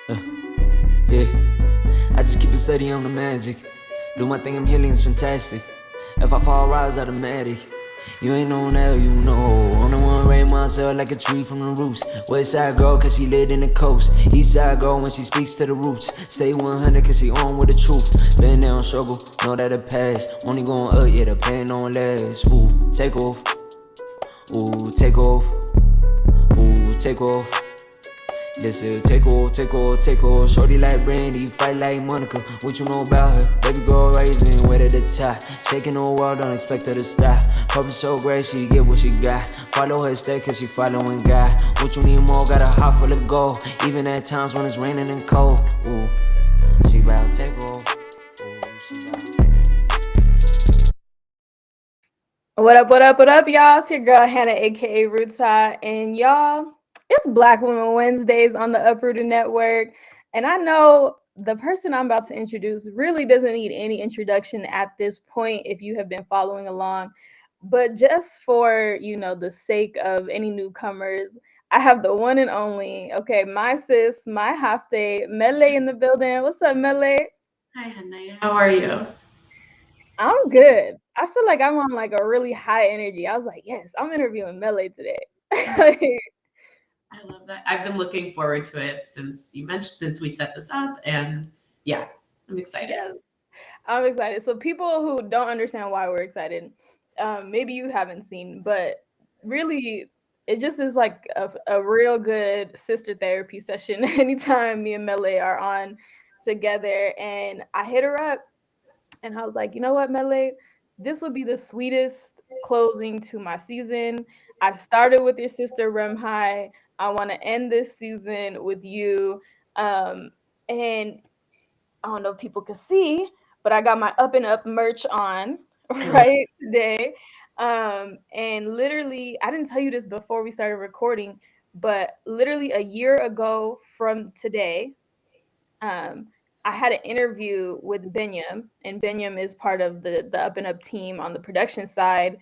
Yeah, I just keep it steady on the magic. Do my thing, I'm healing, it's fantastic. If I fall, rise automatic. You ain't no now, you know. I'm the one rain myself like a tree from the roots. West side girl, cause she lit in the coast. East side girl when she speaks to the roots. Stay 100 cause she on with the truth. Been there on struggle, know that it pass. Only going up, yeah, the pain don't last. Ooh, take off. Ooh, take off. Ooh, take off. This is take off, take off, take off. Shorty like Brandy, fight like Monica. What you know about her? Baby girl rising, way to the top. Shaking the world, don't expect her to stop. Purpose so great, she get what she got. Follow her step, cause she following God. What you need more, got a heart full of gold. Even at times when it's raining and cold. Ooh, she bout take off. Ooh, she bout. What up, what up, what up, y'all? It's your girl Hannah, aka Rootside, and y'all, it's Black Women Wednesdays on the Uprooted Network. And I know the person I'm about to introduce really doesn't need any introduction at this point if you have been following along. But just for, the sake of any newcomers, I have the one and only, okay, my sis, my half day, Mellay in the building. What's up, Mellay? Hi, Henry. How are you? I'm good. I feel like I'm on like a really high energy. I was like, yes, I'm interviewing Mellay today. Like, I love that. I've been looking forward to it since we set this up, and yeah, I'm excited. yes, I'm excited. So people who don't understand why we're excited, maybe you haven't seen, but really, it just is like a real good sister therapy session anytime me and Mellay are on together. And I hit her up and I was like, you know what, Mellay, this would be the sweetest closing to my season. I started with your sister Rem High. I want to end this season with you. And I don't know if people could see, but I got my Up and Up merch on Oh, right today. And literally, I didn't tell you this before we started recording, but literally a year ago from today, um, I had an interview with Benyam, and Benyam is part of the Up and Up team on the production side,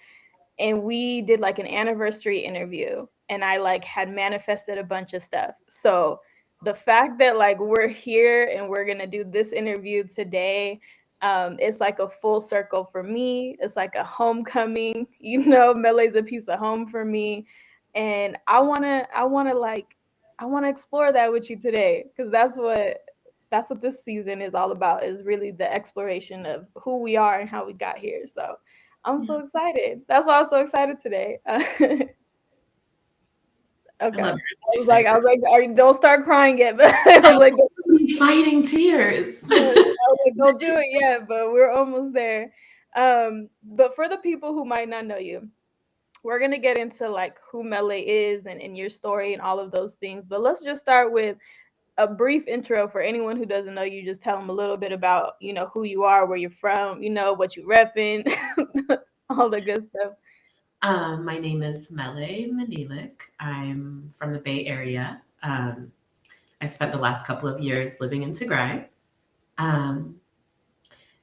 and we did like an anniversary interview, and I like had manifested a bunch of stuff. So the fact that like we're here and we're gonna do this interview today, it's like a full circle for me. It's like a homecoming. Melay's a piece of home for me, and I wanna explore that with you today because that's what this season is all about, is really the exploration of who we are and how we got here. So I'm yeah. so excited. That's why I'm so excited today. I Okay. love I your was like, excitement. I was like, don't start crying yet. But I I was like, am fighting tears. don't do it yet. But we're almost there. But for the people who might not know you, we're gonna get into like who Mellay is and your story and all of those things. But let's just start with a brief intro for anyone who doesn't know you. Just tell them a little bit about who you are, where you're from, what you repping, all the good stuff. My name is Mellay Manilik. I'm from the Bay Area. I've spent the last couple of years living in Tigray. Um,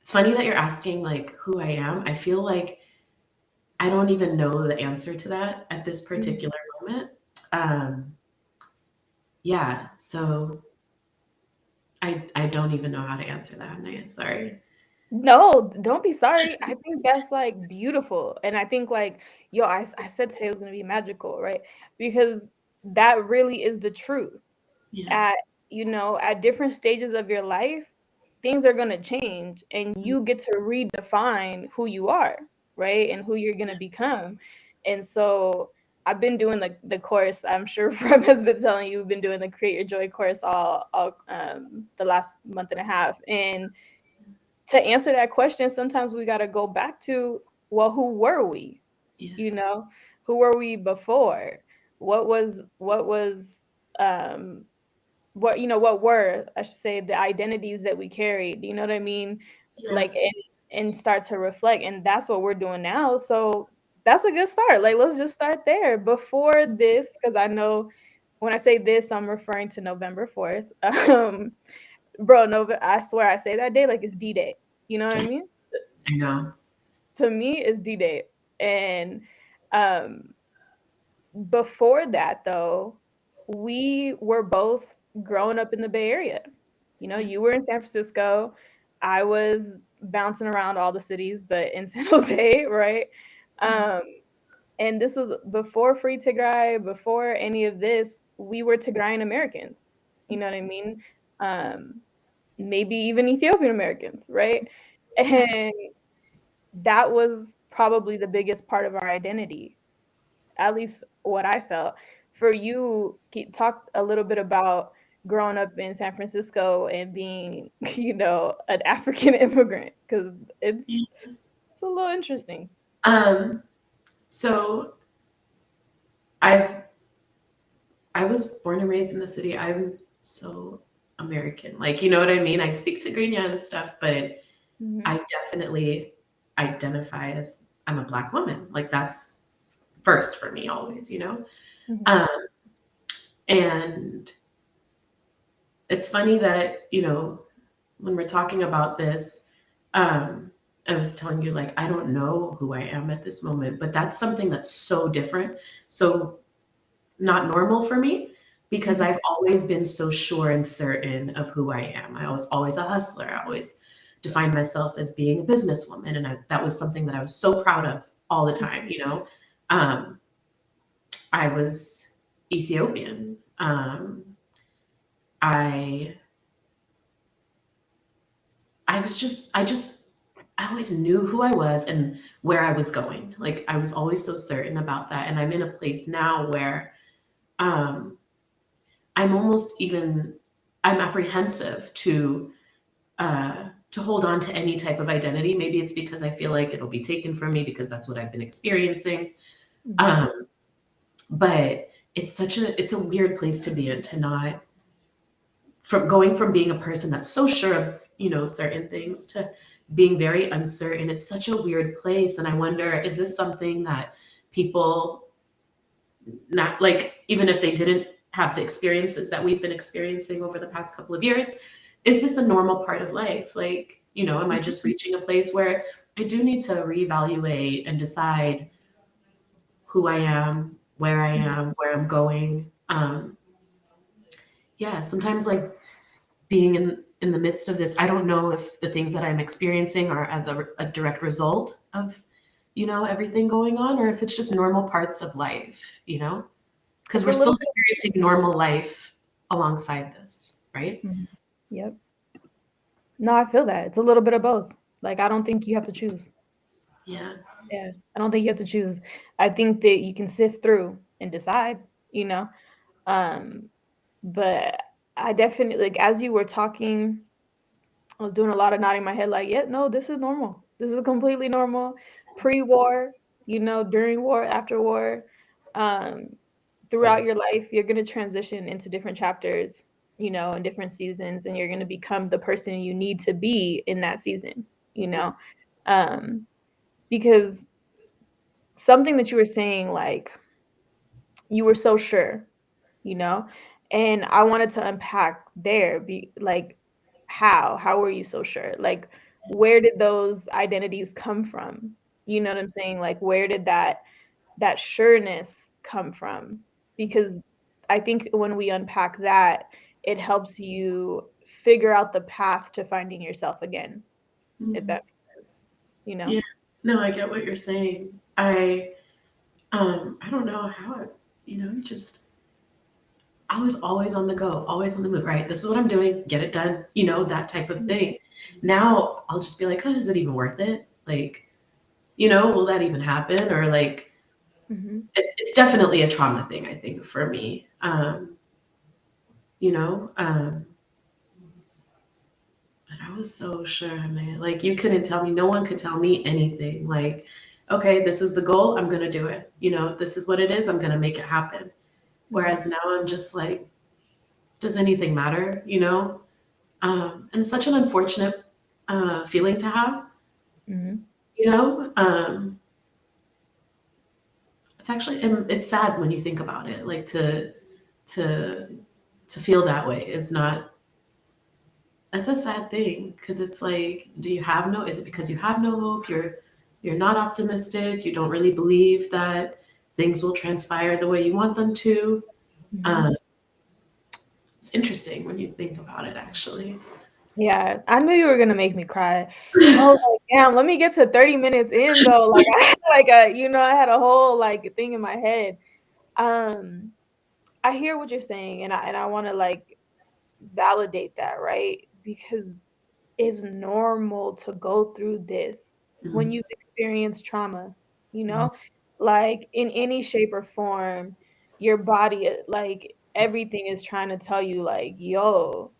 it's funny that you're asking like who I am. I feel like I don't even know the answer to that at this Mhm. particular moment. Um, yeah, so I don't even know how to answer that. I'm sorry. No, don't be sorry. I think that's like beautiful. And I think like, yo, I said today was gonna be magical, right? Because that really is the truth. Yeah. At different stages of your life, things are gonna change and you get to redefine who you are, right? And who you're gonna become. And so I've been doing the course. I'm sure Rem has been telling you, we've been doing the Create Your Joy course all the last month and a half. And to answer that question, sometimes we got to go back to, well, who were we? Yeah. You know, who were we before? What was um what were, I should say, the identities that we carried? You know what I mean? Yeah. Like, and start to reflect, and that's what we're doing now. So that's a good start. Like, let's just start there. Before this, because I know when I say this, I'm referring to November 4th. Bro, I swear I say that day like it's D-Day. You know what I mean? I know. To me, it's D-Day. And um before that though, we were both growing up in the Bay Area. You know, you were in San Francisco. I was bouncing around all the cities, but in San Jose, right? Um, and this was before Free Tigray, before any of this. We were Tigrayan Americans. You know what I mean? Um, Maybe even Ethiopian Americans, right? And that was probably the biggest part of our identity, at least what I felt. For you, talk a little bit about growing up in San Francisco and being, an African immigrant, because it's a little interesting. So I was born and raised in the city. I'm so American. Like, you know what I mean? I speak Tigrinya and stuff, but Mhm. I definitely identify as I'm a Black woman. Like, that's first for me always, you know? Mhm. Um, and it's funny that, you know, when we're talking about this, I was telling you, like, I don't know who I am at this moment, but that's something that's so different. So not normal for me because Mhm. I've always been so sure and certain of who I am. I was always a hustler. I always defined myself as being a businesswoman. And that was something that I was so proud of all the time, you know? Um, I was Ethiopian. I I always knew who I was and where I was going. Like I was always so certain about that. And I'm in a place now where um, I'm almost even I'm apprehensive to hold on to any type of identity. Maybe it's because I feel like it'll be taken from me because that's what I've been experiencing. Mhm. Um, but it's a weird place to be in to not from going from being a person that's so sure of certain things to being very uncertain. It's such a weird place, and I wonder, is this something that people not like, even if they didn't have the experiences that we've been experiencing over the past couple of years, is this a normal part of life? Like, am I just reaching a place where I do need to reevaluate and decide who I am, where I am, where I'm going? Yeah, sometimes like being in the midst of this, I don't know if the things that I'm experiencing are as a direct result of everything going on, or if it's just normal parts of life, because It's we're a still little bit. experiencing normal life alongside this, right? Mhm. Yep. No, I feel that. It's a little bit of both. Like, I don't think you have to choose. Yeah. Yeah. I don't think you have to choose. I think that you can sift through and decide, you know. Um, but I definitely, like, as you were talking, I was doing a lot of nodding my head, like, yeah, no, this is normal. This is completely normal. Pre-war, during war, after war, um, throughout your life, you're gonna transition into different chapters, and different seasons, and you're gonna become the person you need to be in that season, you know? Um, because something that you were saying, like, you were so sure, you know? And I wanted to unpack there, be like, how were you so sure? Like, where did those identities come from? You know what I'm saying? Like, where did that sureness come from? Because I think when we unpack that, it helps you figure out the path to finding yourself again, if Mhm. that makes sense, you know? Yeah. No, I get what you're saying. I don't know how it, just I was always on the go, always on the move, right? This is what I'm doing, get it done, that type of Mhm. thing. Now I'll just be like, oh, is it even worth it? Like, will that even happen? Or like, Mhm. it's definitely a trauma thing, I think, for me. You know, but I was so sure, man. Like, you couldn't tell me, no one could tell me anything. Like, okay, this is the goal, I'm gonna do it. This is what it is, I'm gonna make it happen. Mhm. Whereas now I'm just like, does anything matter? And it's such an unfortunate feeling to have. Mhm. You know, it's actually it's sad when you think about it. Like to to feel that way is not. That's a sad thing because it's like, do you have no? Is it because you have no hope? You're not optimistic. You don't really believe that things will transpire the way you want them to. Mhm. It's interesting when you think about it, actually. Yeah, I knew you were gonna make me cry. I was like, damn, let me get to 30 minutes in though. Like I had like I had a whole like thing in my head. Um, I hear what you're saying, and I want to like validate that, right? Because it's normal to go through this when Mhm, you've experienced trauma, you mhm, know? Like in any shape or form, your body, like everything is trying to tell you, like, yo,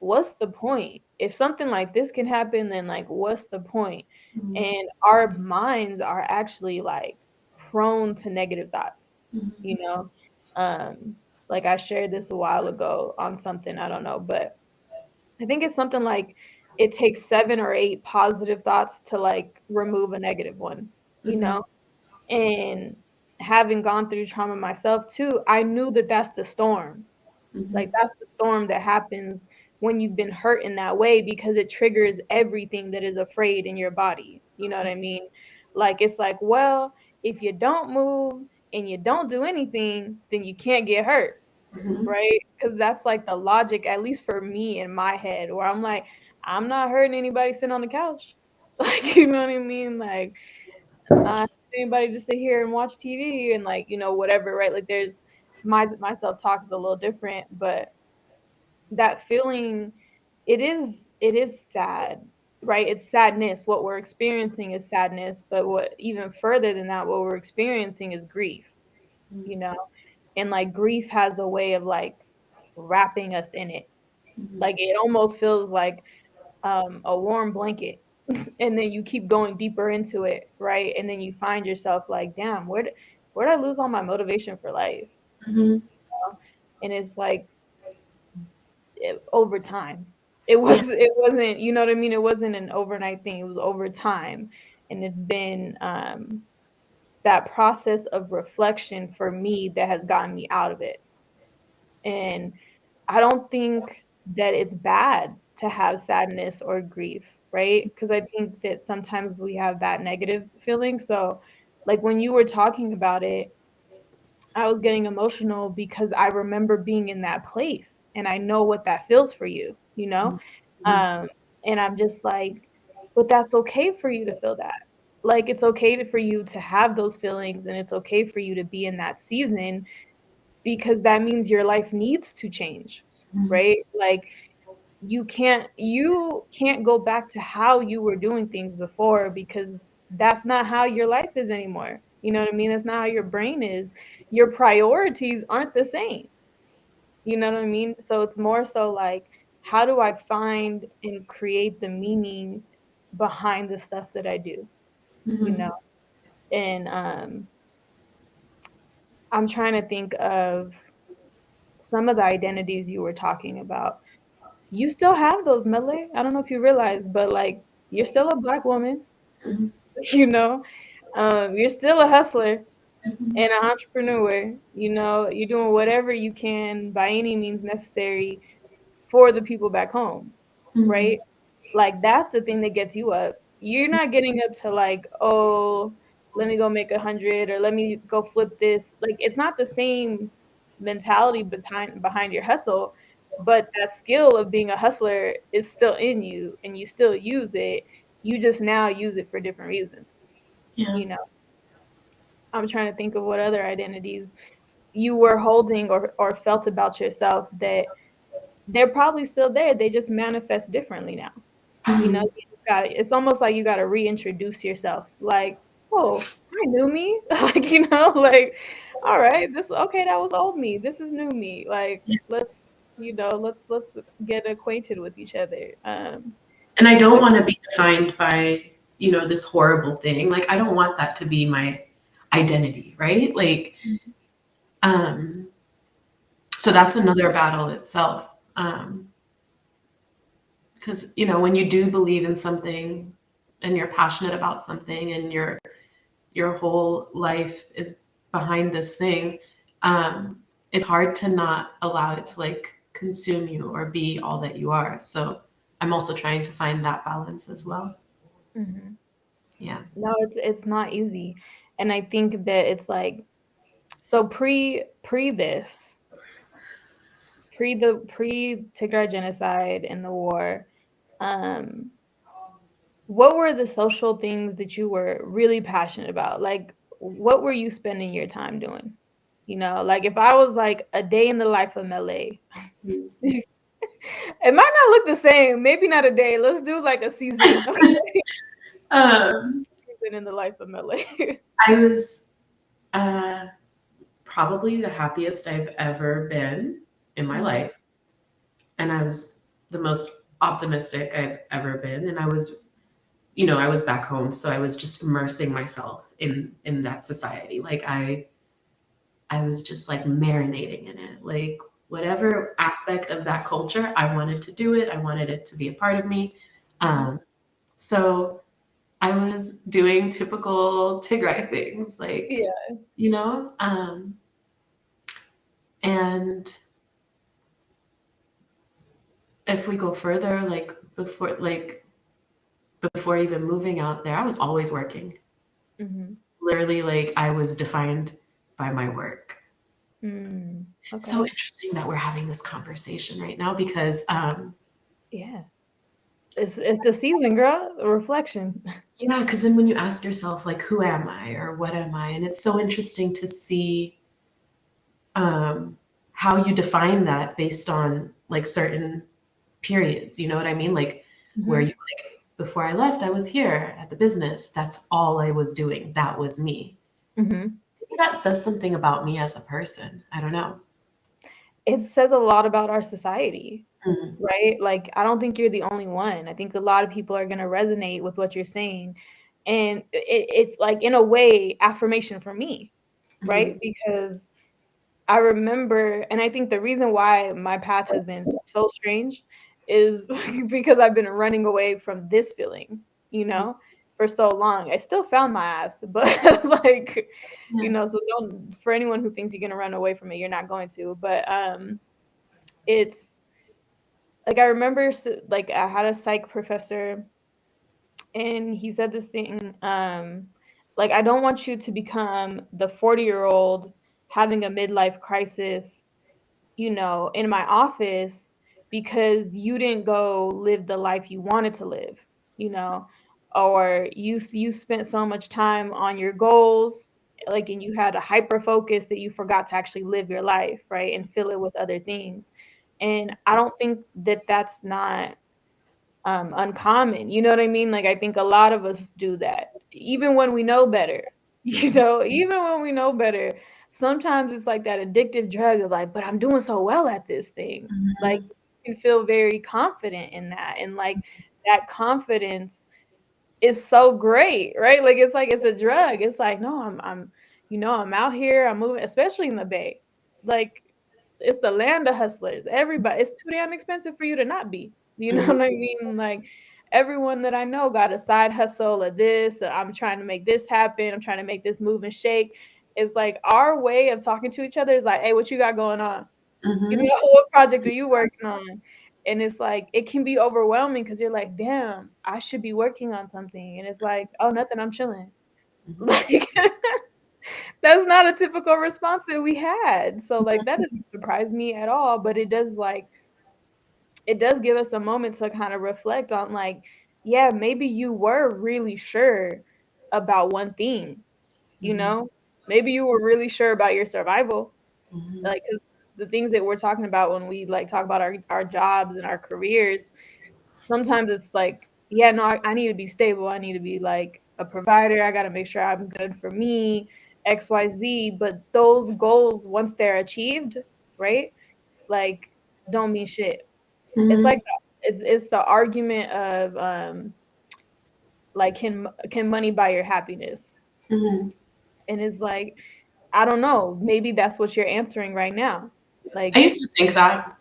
what's the point? If something like this can happen, then like, what's the point? mhm, And our minds are actually like prone to negative thoughts, mhm, you know? Um, like I shared this a while ago on something, I don't know, but I think it's something like it takes 7 or 8 positive thoughts to, like, remove a negative one, you mhm, know? And having gone through trauma myself too, I knew that that's the storm. Like, mhm, that's the storm that happens when you've been hurt in that way because it triggers everything that is afraid in your body, you know what I mean? Like, it's like, well, if you don't move and you don't do anything, then you can't get hurt. mhm, Right? Because that's, like, the logic, at least for me in my head, where I'm like, "I'm not hurting anybody sitting on the couch." Like, you know what I mean? Like, I'm not hurting anybody to sit here and watch TV and, like, whatever, right? Like, there's my self-talk is a little different, but that feeling, it is sad, right? It's sadness. What we're experiencing is sadness, but what even further than that, what we're experiencing is grief, you know? And, like, grief has a way of, like, wrapping us in it. mhm, Like, it almost feels like, a warm blanket, and then you keep going deeper into it, right? And then you find yourself like, "Damn, where'd I lose all my motivation for life?" mhm. And it's like, over time. It Yeah. was it wasn't, you know what I mean? It wasn't an overnight thing, it was over time, and it's been, that process of reflection for me that has gotten me out of it. And I don't think that it's bad to have sadness or grief, right? Because I think that sometimes we have that negative feeling. So, like when you were talking about it, I was getting emotional because I remember being in that place and I know what that feels for you, you know? Mhm, mhm, Um, and I'm just like, but that's okay for you to feel that. Like it's okay for you to have those feelings and it's okay for you to be in that season because that means your life needs to change, mhm, right? Like you can't go back to how you were doing things before because that's not how your life is anymore. You know what I mean? That's not how your brain is. Your priorities aren't the same. You know what I mean? So it's more so like how do I find and create the meaning behind the stuff that I do, you mhm, know? And I'm trying to think of some of the identities you were talking about. You still have those, Mellay. I don't know if you realize, but like you're still a black woman, mhm, you know. You're still a hustler mhm, and an entrepreneur. You're doing whatever you can by any means necessary for the people back home, mhm, right? Like that's the thing that gets you up. You're not getting up to like, oh, let me go make 100 or let me go flip this. Like it's not the same mentality behind your hustle, but that skill of being a hustler is still in you and you still use it. You just now use it for different reasons. yeah. You know, I'm trying to think of what other identities you were holding or felt about yourself that they're probably still there. They just manifest differently now. Mhm, You just got it's almost like you got to reintroduce yourself. Like, oh, I knew me. Like, like, all right, this okay. That was old me. This is new me. Like, yeah. let's get acquainted with each other. And I don't What? want to be defined by, this horrible thing. Like, I don't want that to be my identity, right? Like, um, so that's another battle itself. Because, when you do believe in something and you're passionate about something and your whole life is behind this thing, um, it's hard to not allow it to like consume you or be all that you are. So I'm also trying to find that balance as well. Mhm. Yeah. No, it's not easy, and I think that it's like so pre-Tigray genocide and the war, what were the social things that you were really passionate about? Like, what were you spending your time doing? You know, like if I was like a day in the life of Mellay, it might not look the same. Maybe not a day. Let's do like a season. Okay, um, season in the life of Mellay. I was probably the happiest I've ever been in my life. And I was the most optimistic I've ever been. And I was, I was back home. So I was just immersing myself in that society. Like I was just like marinating in it. Like whatever aspect of that culture, I wanted to do it. I wanted it to be a part of me. So I was doing typical Tigray things, like, Yeah. And if we go further, before even moving out there, I was always working. Literally, like I was defined by my work. Okay. It's so interesting that we're having this conversation right now because yeah. It's the season, girl. Reflection. Yeah, because then when you ask yourself, like, who am I or what am I? And it's so interesting to see how you define that based on like certain periods. You know what I mean? Like, where you like, before I left, I was here at the business. That's all I was doing. That was me. Maybe that says something about me as a person. I don't know. It says a lot about our society. Right? Like, I don't think you're the only one. I think a lot of people are going to resonate with what you're saying. And it's like, in a way, affirmation for me, right? Because I remember, and I think the reason why my path has been so strange is because I've been running away from this feeling, for so long. I still found my ass, but like, so don't, for anyone who thinks you're going to run away from it, you're not going to. But it's, like, I remember, like, I had a psych professor, and he said this thing, like, I don't want you to become the 40-year-old having a midlife crisis, in my office because you didn't go live the life you wanted to live, or you spent so much time on your goals, like, and you had a hyper focus that you forgot to actually live your life, right, and fill it with other things. And I don't think that that's not uncommon. You know what I mean? Like, I think a lot of us do that, even when we know better. Even when we know better, sometimes it's like that addictive drug of like, but I'm doing so well at this thing. Like, you can feel very confident in that, and like that confidence is so great, right? Like, it's a drug. It's like, no, I'm out here, I'm moving, especially in the Bay. Like, it's the land of hustlers. Everybody, it's too damn expensive for you to not be. You know what I mean? Like, everyone that I know got a side hustle of this. I'm trying to make this happen. I'm trying to make this move and shake. It's like our way of talking to each other is like, hey, what you got going on? What project are you working on? And it's like, it can be overwhelming because you're like, damn, I should be working on something. And it's like, oh, nothing, I'm chilling. Like, that's not a typical response that we had. So like, that doesn't surprise me at all, but it does give us a moment to kind of reflect on, like, yeah, maybe you were really sure about one thing, maybe you were really sure about your survival. Like, 'cause the things that we're talking about when we like talk about our jobs and our careers, sometimes it's like, yeah, no, I need to be stable. I need to be like a provider. I got to make sure I'm good for me, XYZ. But those goals, once they're achieved, right? Like, don't mean shit. It's like, it's the argument of like, can money buy your happiness? And it's like, I don't know, maybe that's what you're answering right now. Like, I used to think that.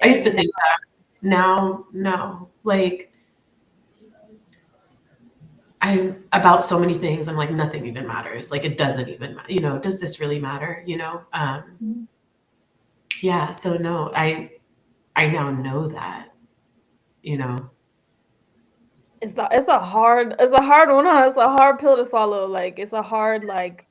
and Now, no. Like, I'm about so many things. I'm like, nothing even matters. Like, it doesn't even matter. Does this really matter? Yeah. So no, I now know that. it's a hard one, huh? It's a hard pill to swallow. Like, it's a hard, like,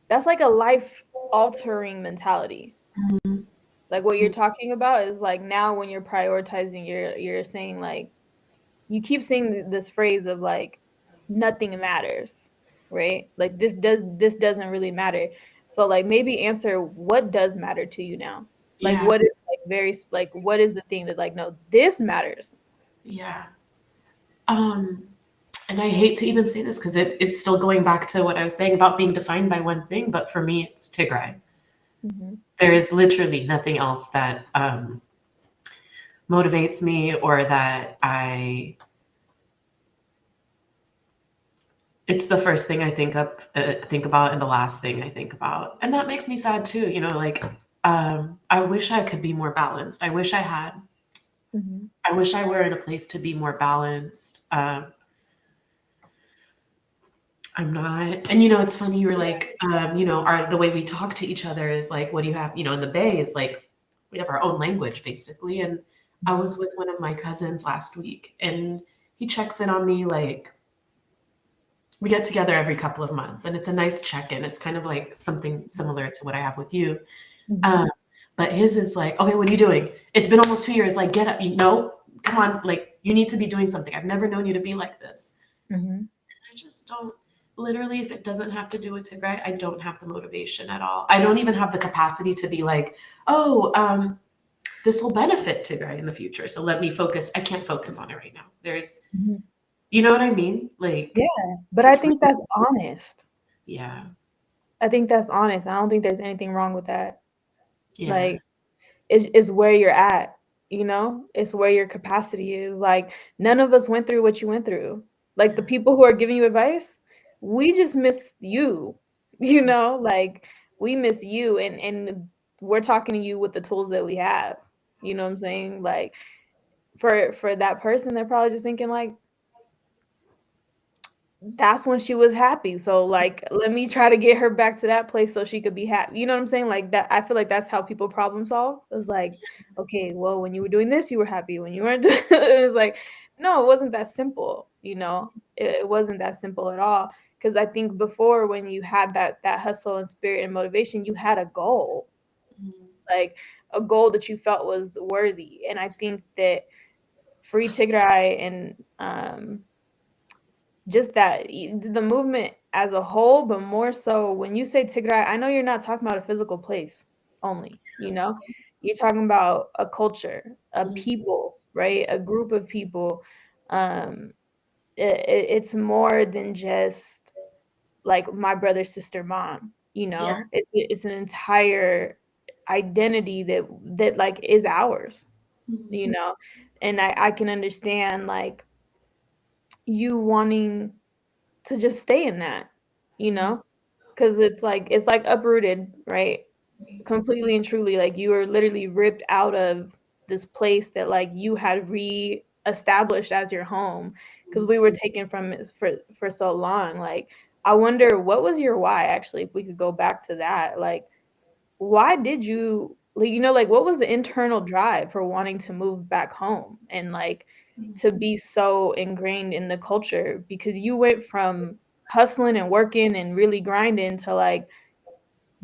that's like a life altering mentality. Mhm. Like what you're talking about is like now when you're prioritizing, you're saying like you keep saying this phrase of like nothing matters, right? Like this doesn't really matter. So like maybe answer what does matter to you now. Like Yeah. what is like very like what is the thing that like no this matters. Yeah. Um, and I hate to even say this because it's still going back to what I was saying about being defined by one thing, but for me, it's Tigray. Mm-hmm. There is literally nothing else that motivates me or that it's the first thing I think about, and the last thing I think about, and that makes me sad too. You know, like I wish I could be more balanced. Mm-hmm. I wish I were in a place to be more balanced. I'm not. And it's funny, you were like, the way we talk to each other is like, what do you have? In the Bay is like, we have our own language basically. And I was with one of my cousins last week, and he checks in on me like, we get together every couple of months, and it's a nice check-in. It's kind of like something similar to what I have with you. Mm-hmm. Um, but his is like, okay, what are you doing? It's been almost 2 years. Like, get up. Come on. Like, you need to be doing something. I've never known you to be like this. Mm-hmm. I just don't. Literally, if it doesn't have to do with Tigray, I don't have the motivation at all. I don't even have the capacity to be like, oh, this will benefit Tigray in the future. So let me focus. I can't focus on it right now. Mm-hmm. You know what I mean? Yeah, Like, but I it's think really, that's honest. yeah, I think that's honest. I don't think there's anything wrong with that. yeah. Like it's where you're at, it's where your capacity is. Like none of us went through what you went through. Like the people who are giving you advice, we just miss you, like we miss you and we're talking to you with the tools that we have. You know what I'm saying? Like for that person, they're probably just thinking like that's when she was happy. So like let me try to get her back to that place so she could be happy. You know what I'm saying? Like that I feel like that's how people problem solve. It's like, okay, well, when you were doing this, you were happy. When you weren't it was like, no, it wasn't that simple, It wasn't that simple at all. Because I think before when you had that hustle and spirit and motivation, you had a goal, Mhm. like a goal that you felt was worthy. And I think that Free Tigray and just that the movement as a whole, but more so when you say Tigray, I know you're not talking about a physical place only, You're talking about a culture, a Mhm. people, right? A group of people. Um, it's more than just like my brother, sister, mom, Yeah. It's an entire identity that like is ours, Mhm. you know? And I can understand like you wanting to just stay in that, you Mhm. know, because it's like uprooted, right? Completely and truly, like you were literally ripped out of this place that like you had re-established as your home because we were taken from it for so long. Like I wonder what was your why actually, if we could go back to that. Like why did you like like what was the internal drive for wanting to move back home and like to be so ingrained in the culture because you went from hustling and working and really grinding to like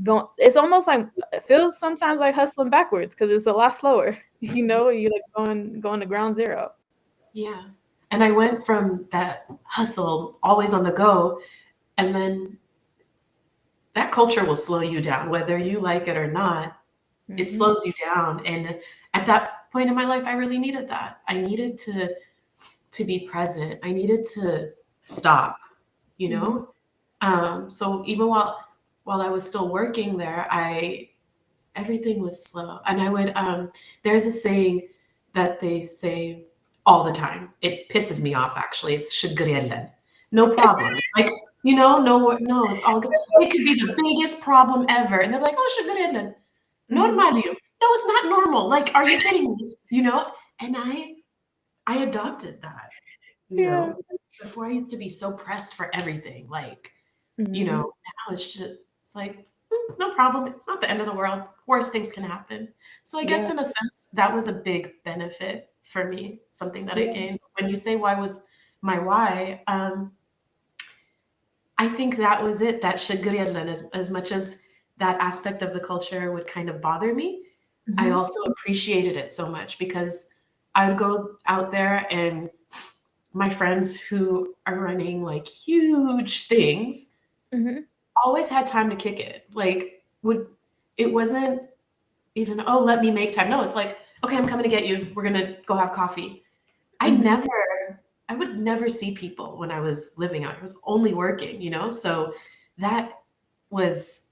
going it's almost like it feels sometimes like hustling backwards because it's a lot slower, you're like going to ground zero. Yeah. And I went from that hustle, always on the go, and then that culture will slow you down, whether you like it or not. It Hmm. slows you down. And at that point in my life, I really needed that. I needed to be present. I needed to stop, you Hmm. know? So even while I was still working there, I everything was slow. And I would there's a saying that they say all the time. It pisses me off actually. It's "shugriellen." No problem. It's like, no, it's all good. It could be the biggest problem ever. And they're like, oh, "shugriellen." Hmm. Normal. No, it's not normal. Like, are you kidding me? And I adopted that, Yeah. before I used to be so pressed for everything. Like, Hmm. now it's like, no problem. It's not the end of the world. Worst things can happen. So I guess Yeah. in a sense, that was a big benefit for me, something that I Yeah. gained. When you say why was my why, I think that was it. That Shagriadlan, as much as that aspect of the culture would kind of bother me, I Mhm. also appreciated it so much because I would go out there and my friends who are running like huge things Mhm. always had time to kick it. Like would it wasn't even, oh, let me make time. No, it's like, okay, I'm coming to get you. We're gonna go have coffee. I Mhm. never I would never see people when I was living out. I was only working, you know? So that was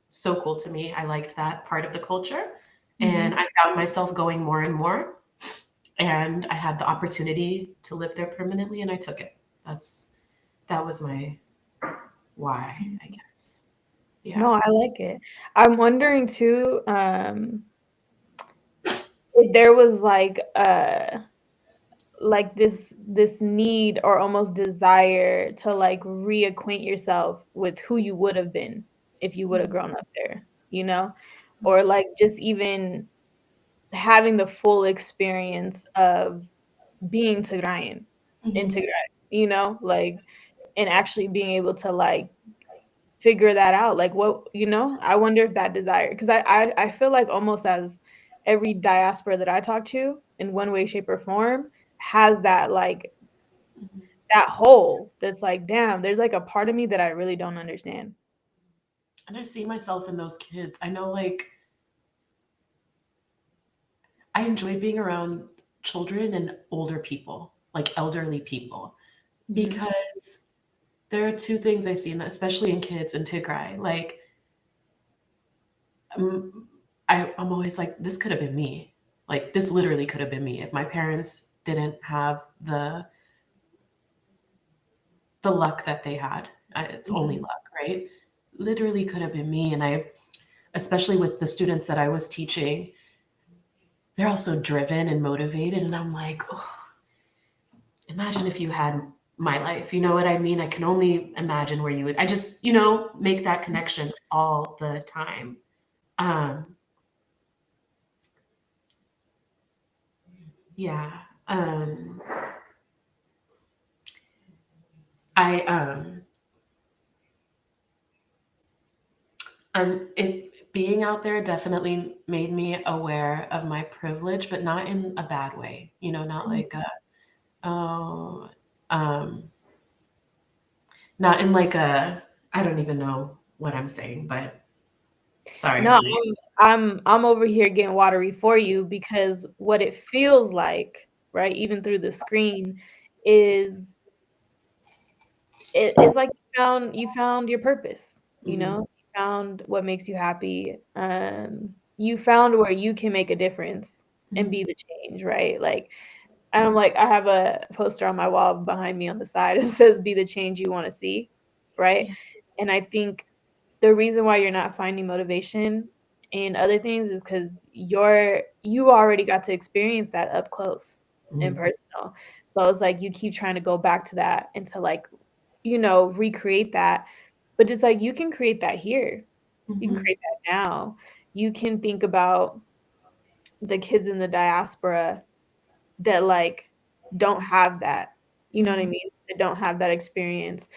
so cool to me. I liked that part of the culture. And Mhm. I found myself going more and more. And I had the opportunity to live there permanently and I took it. That was my why, I guess. No, Yeah. I like it. I'm wondering too, if there was like this need or almost desire to like reacquaint yourself with who you would have been if you would have grown up there, you know? Or like just even having the full experience of being Tigrayan in Mhm. Tigray, you know? Like and actually being able to like figure that out. Like what, you know? I wonder if that desire because I feel like almost as every diaspora that I talk to in one way, shape, or form has that like Mhm. that hole that's like, damn, there's like a part of me that I really don't understand. And I see myself in those kids. I know, like, I enjoy being around children and older people, like elderly people, Mhm. because there are two things I see, in that, especially in kids in Tigray. Like, um, I'm always like, this could have been me. Like, this literally could have been me if my parents didn't have the luck that they had. It's only Mhm. luck, right? Literally could have been me. And I, especially with the students that I was teaching, they're all so driven and motivated. And I'm like, oh, imagine if you had my life. You know what I mean? I can only imagine where you would. I just, make that connection all the time. Um, yeah. Um, I it being out there definitely made me aware of my privilege, but not in a bad way. Not like oh, um, not in like a, I don't even know what I'm saying, but sorry, No, honey. I'm over here getting watery for you because what it feels like, right, even through the screen, is it's like you found your purpose, you Mhm, know? You found what makes you happy. You found where you can make a difference and mhm, be the change, right? Like, and I'm like, I have a poster on my wall behind me on the side. It says, "Be the change you want to see," right? yeah, And I think the reason why you're not finding motivation in other things is because you already got to experience that up close and mhm, personal. So it's like you keep trying to go back to that and to like, recreate that. But it's like you can create that here. You can mhm, create that now. You can think about the kids in the diaspora that like don't have that. You know what I mhm, mean? That don't have that experience.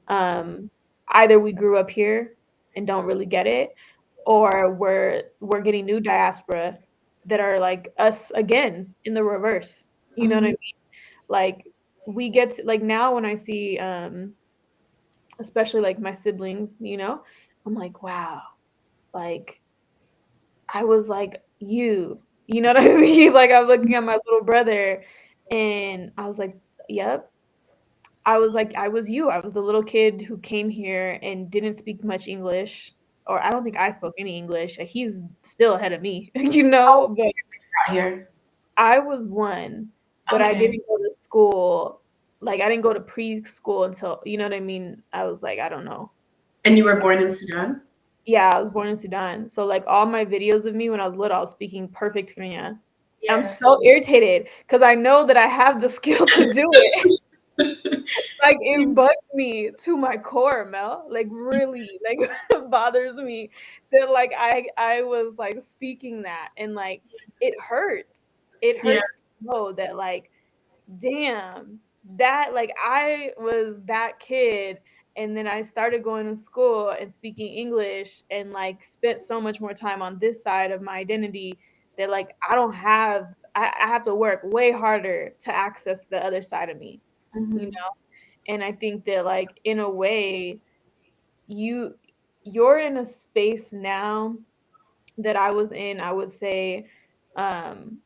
Um, Either we grew up here and don't really get it, or we're getting new diaspora that are like us again in the reverse. You know what I mhm, mean? Like we get to, like now when I see especially like my siblings, I'm like, wow, like I was like you know what I mean? Like I'm looking at my little brother and I was like, yep. I was like, I was you. I was the little kid who came here and didn't speak much English, or I don't think I spoke any English. He's still ahead of me, but got here. I was one, but I Okay. didn't go to school. Like I didn't go to preschool until, you know what I mean? I was like, I don't know. And you were born in Sudan? Yeah, I was born in Sudan. So like all my videos of me when I was little, I was speaking perfect Kenya. I'm Yeah. so irritated because I know that I have the skill to do it. Like it bugs me to my core, Mel. Like really, like it bothers me that like I was like speaking that and like it hurts. It Yeah. hurts to know that like damn, that like I was that kid And then I started going to school and speaking English and like spent so much more time on this side of my identity that like I don't have I have to work way harder to access the other side of me, you Mhm. know? And I think that like in a way you you're in a space now that I was in, I would say, um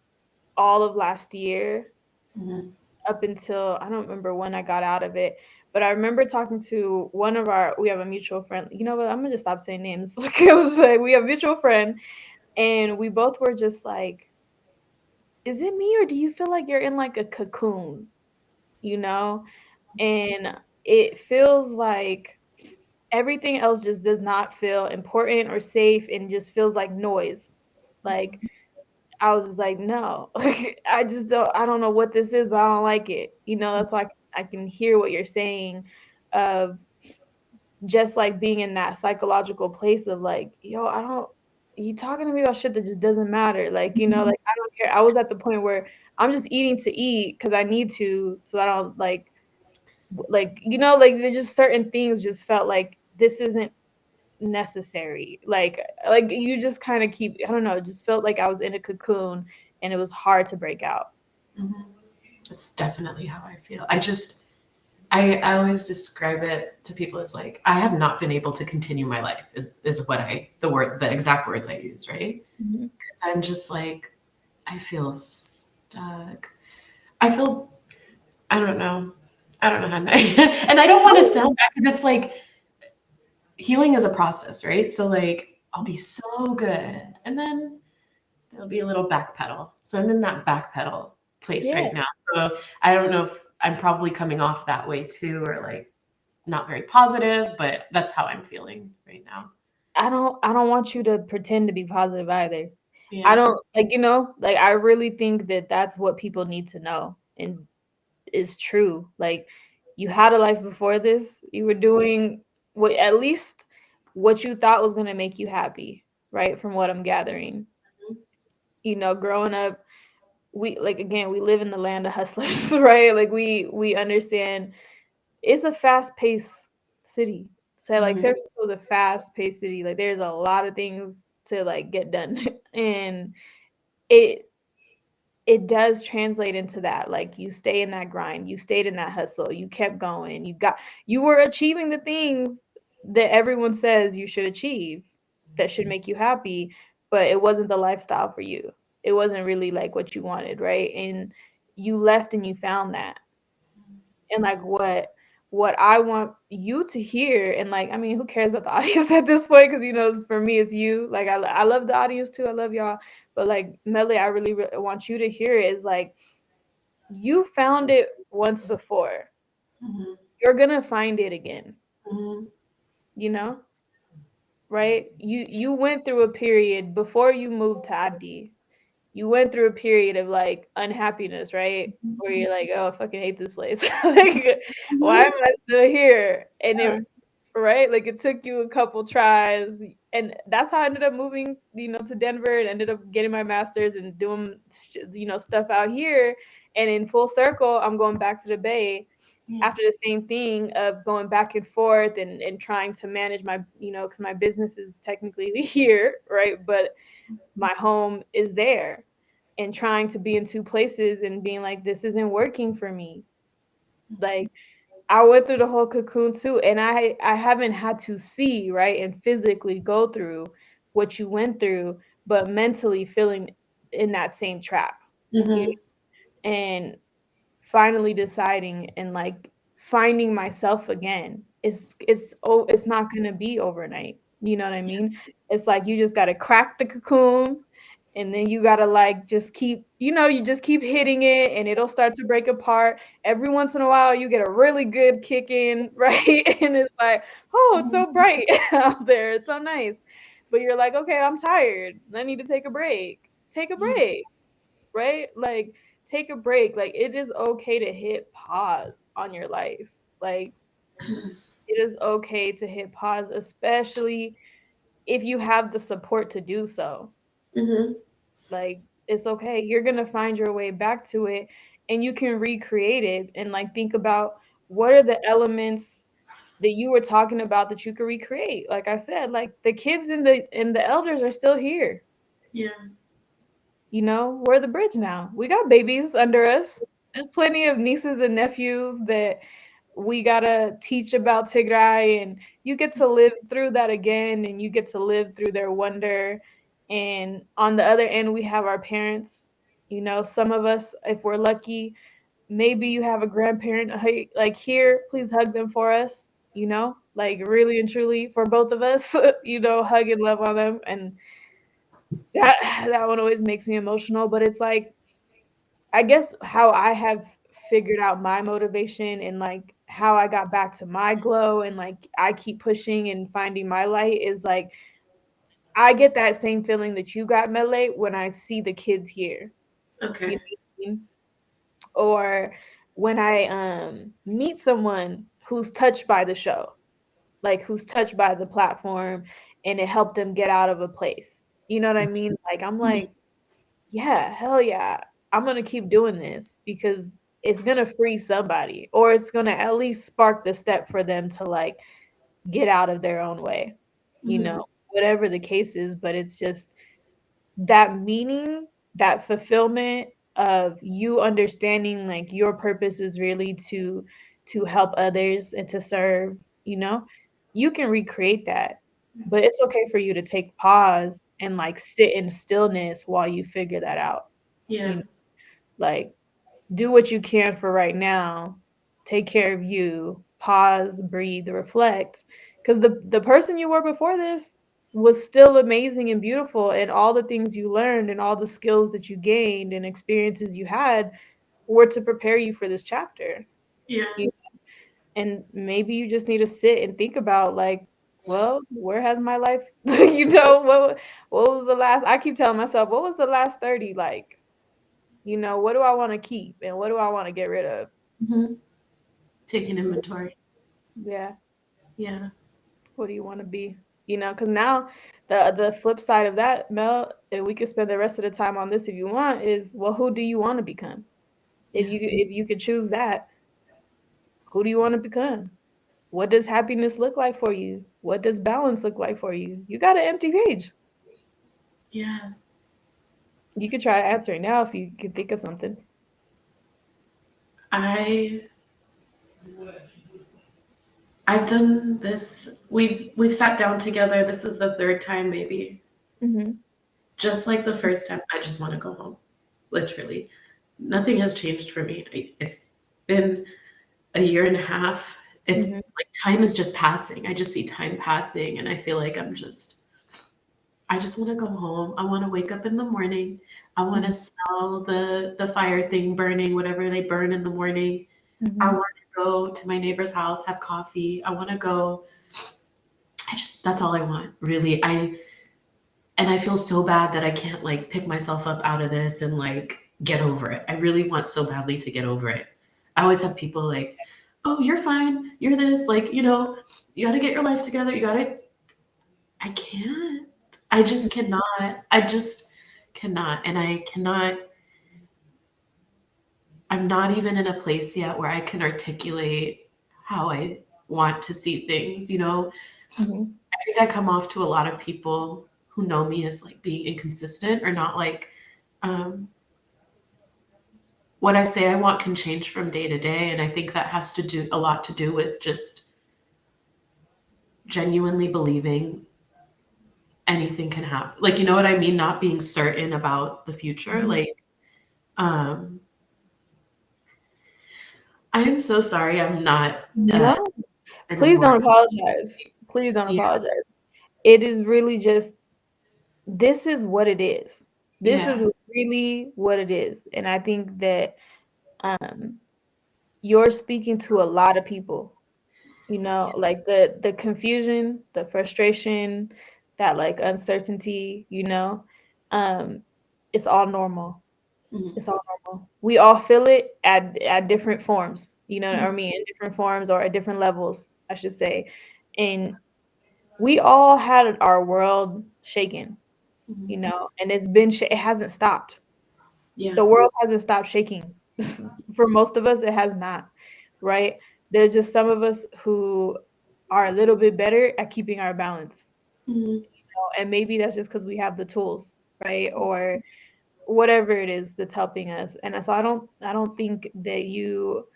all of last year Mhm. up until I don't remember when I got out of it, but I remember talking to one of our we have a mutual friend. You know what? I'm gonna just stop saying names. Like, we have a mutual friend, and we both were just like, "Is it me, or do you feel like you're in like a cocoon?" You know, and it feels like everything else just does not feel important or safe, and just feels like noise. Like I was just like, no, I just don't. I don't know what this is, but I don't like it. That's like I can hear what you're saying, of just like being in that psychological place of like, yo, I don't. You talking to me about shit that just doesn't matter. Like, Mhm. like I don't care. I was at the point where I'm just eating to eat because I need to, so I don't like there's just certain things just felt like this isn't necessary. Like you just kind of keep. I don't know. It just felt like I was in a cocoon, and it was hard to break out. Mhm. That's definitely how I feel. I always describe it to people as like I have not been able to continue my life is what the exact words I use, right? Mhm. Because I'm just like I feel stuck. I feel I don't know. I don't know how to and I don't want to sound bad because it's like healing is a process, right? So like I'll be so good and then there'll be a little backpedal. So I'm in that backpedal place Yeah. right now. So I don't know if I'm probably coming off that way too, or like not very positive, but that's how I'm feeling right now. I don't want you to pretend to be positive either. I Yeah. don't like I really think that that's what people need to know and is true. Like you had a life before this. You were doing what at least what you thought was going to make you happy, right? From what I'm gathering. Growing up, we like again, we live in the land of hustlers, right? Like we understand it's a fast-paced city. So like Mhm. San Francisco is a fast-paced city. Like there's a lot of things to like get done. And it it does translate into that. Like you stay in that grind, you stayed in that hustle, you kept going, you were achieving the things that everyone says you should achieve that should make you happy, but it wasn't the lifestyle for you. It wasn't really like what you wanted, right? And you left and you found that. And like what I want you to hear, and like I mean, who cares about the audience at this point? Because for me, it's you. Like I love the audience too. I love y'all, but like Mellay, I really, really want you to hear it. Is like you found it once before. Mhm. You're gonna find it again. Mhm. You know, right? You went through a period before you moved to Adi. You went through a period of like unhappiness, right? Where you're like, oh, I fucking hate this place. Like, why am Mhm. I still here? And Yeah. it, right? Like, it took you a couple tries. And that's how I ended up moving, to Denver, and ended up getting my master's and doing, stuff out here. And in full circle, I'm going back to the Bay Yeah. after the same thing of going back and forth and trying to manage my, because my business is technically here, right? But my home is there, and trying to be in two places and being like, this isn't working for me. Like I went through the whole cocoon too, and I haven't had to see, right, and physically go through what you went through, but mentally feeling in that same trap. You Mhm. and finally deciding and like finding myself again. It's not gonna be overnight. You know what I mean? It's like you just gotta crack the cocoon, and then you gotta like just you just keep hitting it, and it'll start to break apart. Every once in a while you get a really good kick in, right? And it's like, oh, it's Mhm. so bright out there. It's so nice. But you're like, okay, I'm tired. I need to take a break. Take a Yeah. break, right? Like take a break. Like it is okay to hit pause on your life. Like it is okay to hit pause, especially if you have the support to do so. Mhm. Like it's okay. You're going to find your way back to it, and you can recreate it and like think about what are the elements that you were talking about that you could recreate. Like I said, like the kids and the elders are still here. Yeah. You know, we're the bridge now. We got babies under us. There's plenty of nieces and nephews that we gotta teach about Tigray, and you get to live through that again, and you get to live through their wonder. And on the other end, we have our parents. You know, some of us, if we're lucky, maybe you have a grandparent like here, please hug them for us. You know, like really and truly for both of us. You know, hug and love on them, and that one always makes me emotional. But it's like I guess how I have figured out my motivation and like how I got back to my glow and like I keep pushing and finding my light is like I get that same feeling that you got, Mellay, when I see the kids here. You know Okay. what I mean? Or when I meet someone who's touched by the show, like who's touched by the platform and it helped them get out of a place. You know what I mean? Like I'm Mhm. like, yeah, hell yeah. I'm gonna keep doing this because it's gonna free somebody, or it's gonna at least spark the step for them to like get out of their own way, you Mhm. know, whatever the case is. But it's just that meaning, that fulfillment of you understanding like your purpose is really to help others and to serve, you know, you can recreate that. But it's okay for you to take pause and like sit in stillness while you figure that out. You Yeah. know, like do what you can for right now. Take care of you. Pause, breathe, reflect. Because the person you were before this was still amazing and beautiful, and all the things you learned and all the skills that you gained and experiences you had were to prepare you for this chapter. Yeah. You, and maybe you just need to sit and think about like, well, where has my life, you know, what was the last? I keep telling myself, what was the last 30 like? You know, what do I want to keep and what do I want to get rid of? Hmm. Taking inventory. Yeah. Yeah. What do you want to be? You know, because now the flip side of that, Mel, and we could spend the rest of the time on this if you want, is well, who do you want to become? Yeah. If you could choose that, who do you want to become? What does happiness look like for you? What does balance look like for you? You got an empty page. Yeah. You could try answering now if you can think of something. I I've done this. We've sat down together. This is the third time maybe. Mm-hmm. Just like the first time, I just want to go home. Literally. Nothing has changed for me. It's been a year and a half. Mm-hmm. It's like time is just passing. I just see time passing and I feel like I just want to go home. I want to wake up in the morning. I want to smell the fire thing burning, whatever they burn in the morning. I Mm-hmm. want to go to my neighbor's house, have coffee. I want to go. That's all I want, really. And I feel so bad that I can't like pick myself up out of this and like get over it. I really want so badly to get over it. I always have people like, "Oh, you're fine. You're this. Like, you got to get your life together. You got to." I can't. I just cannot. I just cannot. And I cannot. I'm not even in a place yet where I can articulate how I want to see things. Mm-hmm. I think I come off to a lot of people who know me as like being inconsistent or not like um, what I say I want can change from day to day. And I think that has to do a lot to do with just genuinely believing anything can happen. Like, you know what I mean? Not being certain about the future. Mm-hmm. Like, um, I am so sorry I'm not No, in a please more don't confident apologize. Please space. don't Yeah. apologize. It is really just this is what it is. This Yeah. is really what it is. And I think that um you're speaking to a lot of people, you know, like the confusion, the frustration, that like uncertainty, you know. Um it's all normal. Mhm. It's all normal. We all feel it at different forms, you know, Mhm. I mean in different forms or at different levels, I should say. And we all had our world shaken, Mhm. you know, and it hasn't stopped. Yeah. The world hasn't stopped shaking. For most of us, it has not, right? There's just some of us who are a little bit better at keeping our balance. Mhm. And maybe that's just because we have the tools, right? Or whatever it is that's helping us. And so I don't think that you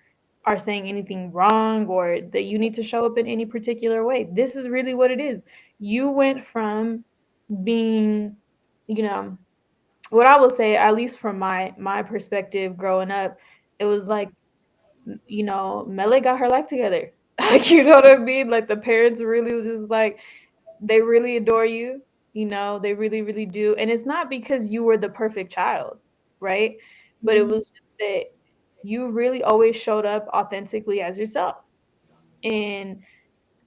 are saying anything wrong or that you need to show up in any particular way. This is really what it is. You went from being, you know, what I will say, at least from my perspective growing up, it was like, Mellay got her life together. Like, you know what I mean? Like, the parents really was just like, they really adore you, they really, really do. And it's not because you were the perfect child, right? But it Mhm. was just that you really always showed up authentically as yourself. And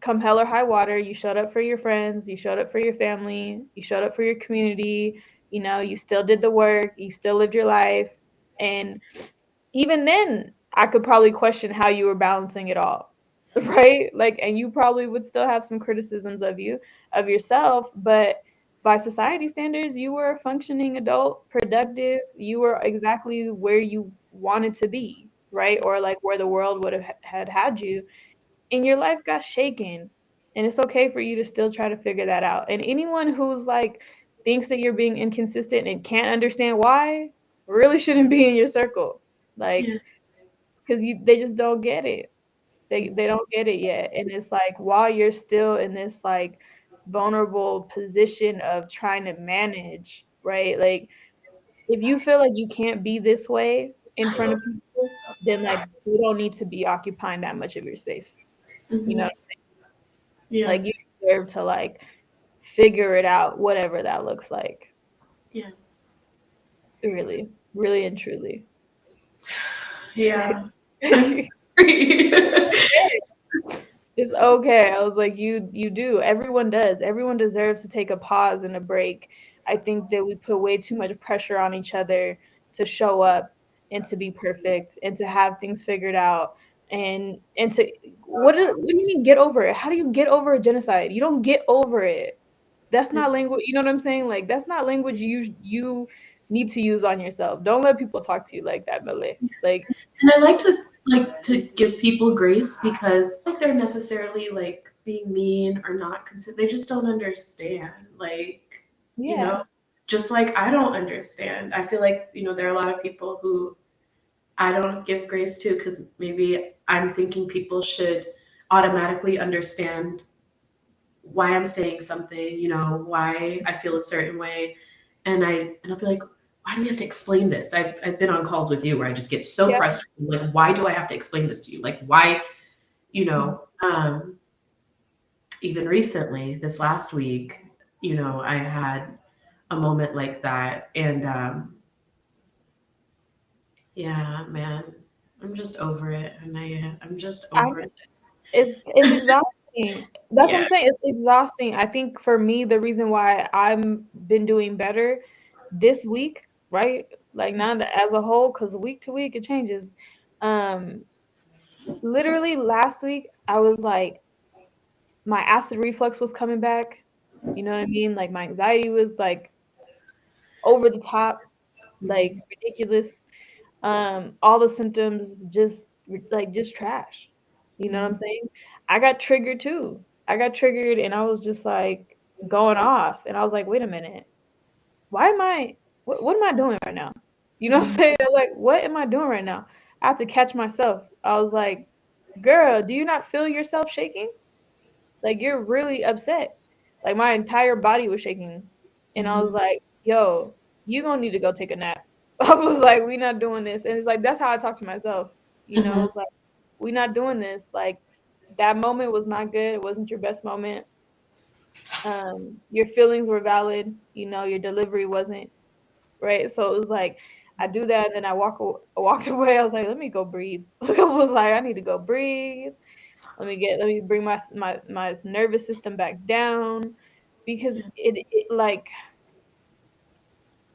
come hell or high water, you showed up for your friends, you showed up for your family, you showed up for your community, you still did the work, you still lived your life. And even then, I could probably question how you were balancing it all, right? Like, and you probably would still have some criticisms of yourself, but by society standards, you were a functioning adult, productive. You were exactly where you wanted to be, right? Or like where the world would have had you, and your life got shaken. And it's okay for you to still try to figure that out. And anyone who's like thinks that you're being inconsistent and can't understand why really shouldn't be in your circle. Yeah. Like, because they just don't get it. They don't get it yet. And it's like while you're still in this like vulnerable position of trying to manage, right? Like, if you feel like you can't be this way in front of people, then like you don't need to be occupying that much of your space. You know, Mhm. Yeah. like you deserve to like figure it out, whatever that looks like. Yeah. Really, really and truly. Yeah. I'm sorry. It's okay. I was like, you do. Everyone does. Everyone deserves to take a pause and a break. I think that we put way too much pressure on each other to show up and to be perfect and to have things figured out and to what do you mean get over it? How do you get over a genocide? You don't get over it. That's not language. You know what I'm saying? Like, that's not language you need to use on yourself. Don't let people talk to you like that, Mellay. Like, And I like to give people grace because like they're necessarily like being mean or not they just don't understand. Like, you yeah. know, just like I don't understand. I feel like, there are a lot of people who I don't give grace to because maybe I'm thinking people should automatically understand why I'm saying something, why I feel a certain way. And I'll be like, why do we have to explain this? I've been on calls with you where I just get so Yeah. frustrated. Like, why do I have to explain this to you? Like, why, you Mhm. know, um, even recently, this last week, I had a moment like that. And yeah, man, I'm just over it. And I'm just I over it. It's exhausting. That's what Yeah. I'm saying. It's exhausting. I think for me, the reason why I'm been doing better this week, right? Like not as a whole, because week to week it changes. Um, Literally last week, I was like, my acid reflux was coming back. You know what I mean? Like my anxiety was like over the top, like ridiculous. All the symptoms just like just trash. You know what I'm Mhm. saying? I got triggered too. I got triggered and I was just like going off and I was like, wait a minute. Why am I what am I doing right now? You know what I'm Mhm. saying? I was like, what am I doing right now? I had to catch myself. I was like, girl, do you not feel yourself shaking? Like, you're really upset. Like, my entire body was shaking. And I was Mhm. like, yo, you gonna need to go take a nap. I was like, we not doing this. And it's like, that's how I talk to myself. Mhm. It's like, we not doing this. Like, that moment was not good. It wasn't your best moment. Your feelings were valid. Your delivery wasn't, right? So it was like, I do that, and then I walked away. I was like, let me go breathe. I was like, I need to go breathe. Let me bring my nervous system back down because it like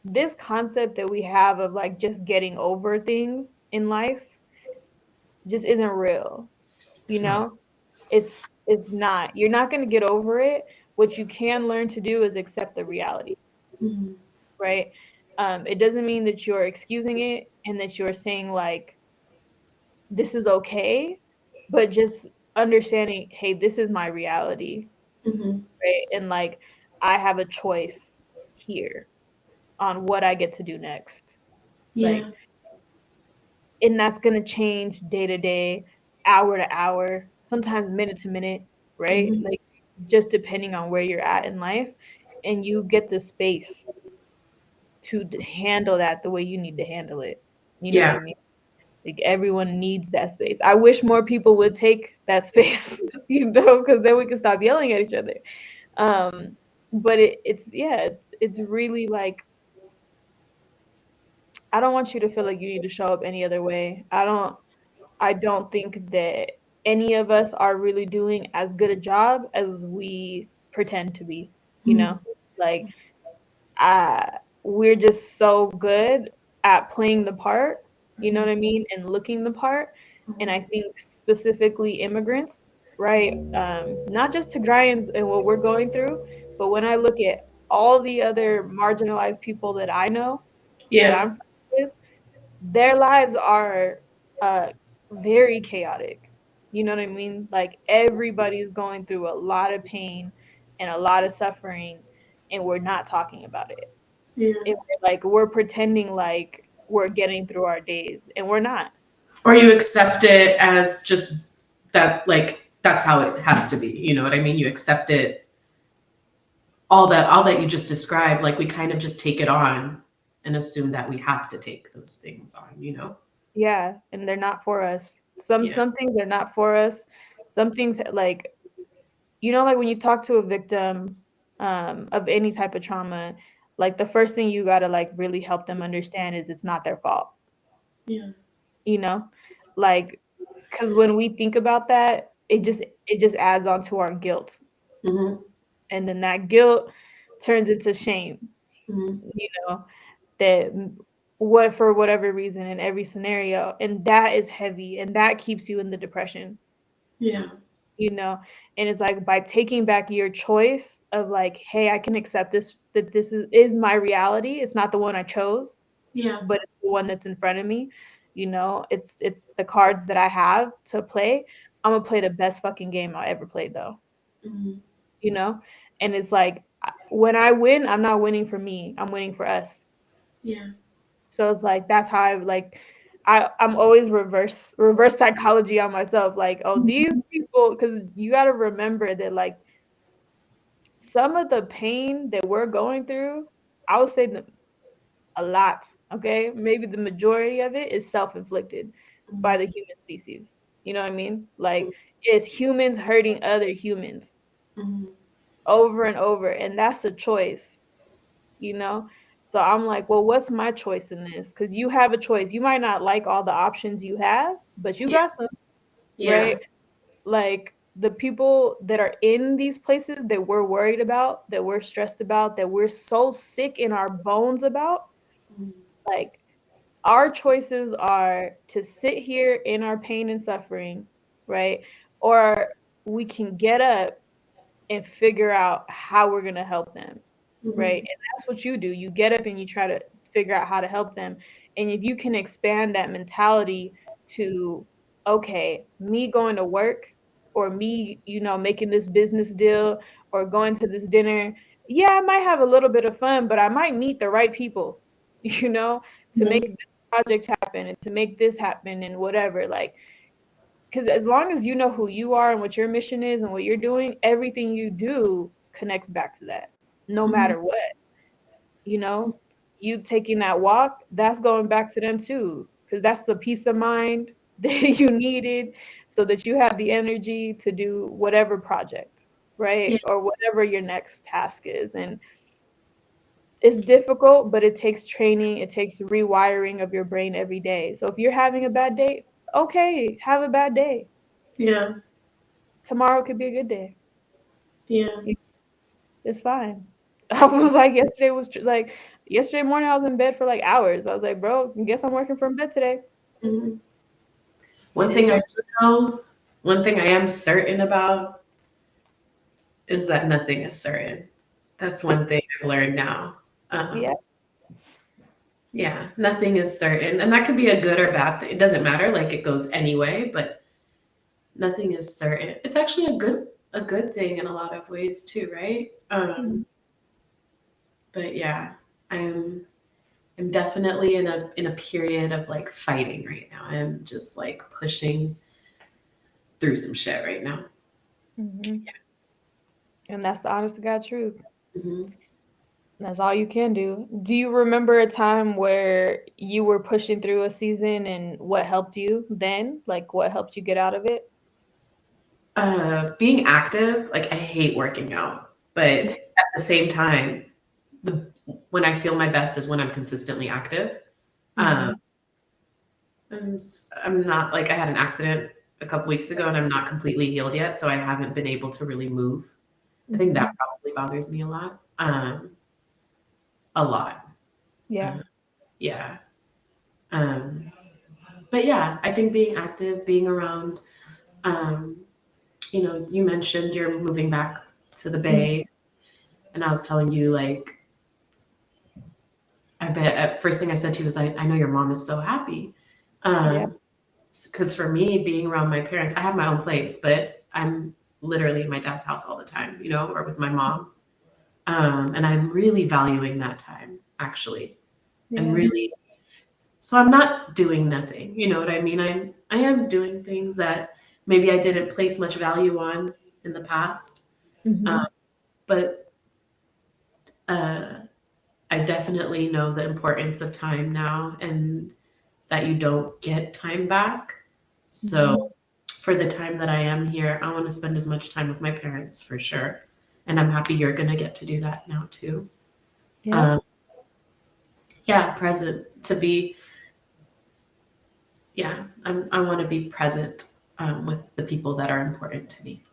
this concept that we have of like just getting over things in life just isn't real, you It's not. know? It's not. You're not going to get over it. What you can learn to do is accept the reality, Mhm. right? It doesn't mean that you're excusing it and that you're saying like this is okay, but just understanding, hey, this is my reality, right? And like, I have a choice here on what I get to do next. Yeah. Like, and that's going to change day to day, hour to hour, sometimes minute to minute, right? Mhm. Like, just depending on where you're at in life. And you get the space to handle that the way you need to handle it. You know what Yeah. I mean? Like, everyone needs that space. I wish more people would take that space, because then we can stop yelling at each other. But it's yeah, it's really like, I don't want you to feel like you need to show up any other way. I don't think that any of us are really doing as good a job as we pretend to be, you Mhm. know? Like, we're just so good at playing the part, you know what I mean, and looking the part. And I think specifically immigrants, right? Not just Tigrayans and what we're going through, but when I look at all the other marginalized people that I know, that Yeah. I'm friends with, their lives are uh, very chaotic. You know what I mean? Like, everybody's going through a lot of pain and a lot of suffering, and we're not talking about it. Yeah. And we're pretending like we're getting through our days, and we're not. Or you accept it as just that, like, that's how it has to be. You know what I mean? You accept it, all that you just described, like we kind of just take it on and assume that we have to take those things on, you know? Yeah, and they're not for us. Some Yeah. some things are not for us. Some things, like, like when you talk to a victim of any type of trauma, like, the first thing you gotta, like, really help them understand is it's not their fault, Yeah. you know? Like, because when we think about that, it just adds on to our guilt, Hmm. and then that guilt turns into shame, Hmm. you know, that what for whatever reason in every scenario, and that is heavy, and that keeps you in the depression, Yeah. you know. And it's like, by taking back your choice of, like, hey, I can accept this, that this is my reality. It's not the one I chose, Yeah. but it's the one that's in front of me. It's the cards that I have to play. I'm gonna play the best fucking game I ever played, though, Hmm. you know. And it's like, when I win, I'm not winning for me, I'm winning for us. Yeah. So it's like, that's how I like, I'm always reverse psychology on myself. Like, oh, these people, because you got to remember that, like, some of the pain that we're going through, I would say a lot, okay? Maybe the majority of it is self-inflicted by the human species. You know what I mean? Like, it's humans hurting other humans Hmm. over and over, and that's a choice, you know? So I'm like, well, what's my choice in this? Because you have a choice. You might not like all the options you have, but you Yeah. got some, Yeah. right? Like, the people that are in these places that we're worried about, that we're stressed about, that we're so sick in our bones about, like, our choices are to sit here in our pain and suffering, right? Or we can get up and figure out how we're going to help them, right? Hmm. And that's what you do. You get up and you try to figure out how to help them. And if you can expand that mentality to, okay, me going to work, or me, making this business deal, or going to this dinner, yeah, I might have a little bit of fun, but I might meet the right people, to make this project happen and to make this happen and whatever. Like, because as long as you know who you are and what your mission is and what you're doing, everything you do connects back to that, no Hmm. matter what. You know, you taking that walk, that's going back to them too, because that's the peace of mind that you needed, so that you have the energy to do whatever project, Yeah. right? Or whatever your next task is. And it's difficult, but it takes training, it takes rewiring of your brain every day. So if you're having a bad day, okay, have a bad day. Yeah. Tomorrow could be a good day. Yeah. It's fine. I was like, yesterday morning I was in bed for like hours. I was like, bro, I guess I'm working from bed today. Hmm. And One it thing I goes, do know, one thing I am certain about is that nothing is certain. That's one thing I've learned now. yeah, Yeah, nothing is certain. And that could be a good or bad thing. It doesn't matter. Like, it goes anyway, but nothing is certain. It's actually a good thing in a lot of ways too, right? But yeah, I'm I'm definitely in a period of like fighting right now. I'm just like pushing through some shit right now. Mm-hmm. And that's the honest to God truth. Hmm. That's all you can do. Do you remember a time where you were pushing through a season and what helped you then? Like what helped you get out of it? Being active, like I hate working out, but at the same time, the when I feel my best is when I'm consistently active. Um, Mm-hmm. I'm not like I had an accident a couple weeks ago and I'm not completely healed yet, so I haven't been able to really move. I think Mm-hmm. that probably bothers me a lot. A lot. Yeah. Uh, yeah. Um, but yeah, I think being active, being around, um, you mentioned you're moving back to the Mhm. Bay, and I was telling you like I bet first thing I said to you was I know your mom is so happy. Yeah. Because for me, being around my parents, I have my own place, but I'm literally in my dad's house all the time, or with my mom. And I'm really valuing that time, actually. I'm Yeah. really, so I'm not doing nothing. You know what I mean? I am doing things that maybe I didn't place much value on in the past. Mm-hmm. But uh, I definitely know the importance of time now and that you don't get time back. Mm-hmm. So for the time that I am here, I want to spend as much time with my parents for sure. And I'm happy you're going to get to do that now too. Yep. Um, yeah, present to be, yeah, I want to be present with the people that are important to me.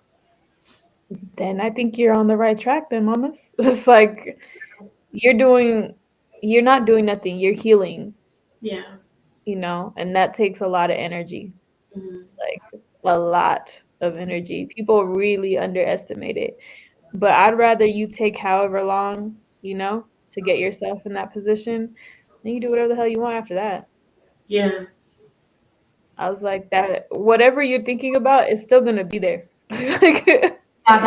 Then I think you're on the right track then, mamas. It's like you're doing you're not doing nothing, you're healing, Yeah. and that takes a lot of energy. Mhm. Like a lot of energy. People really underestimate it. But I'd rather you take however long, to get yourself in that position, then you do whatever the hell you want after that. Yeah. I was like, that whatever you're thinking about is still gonna be there. Like, Yeah,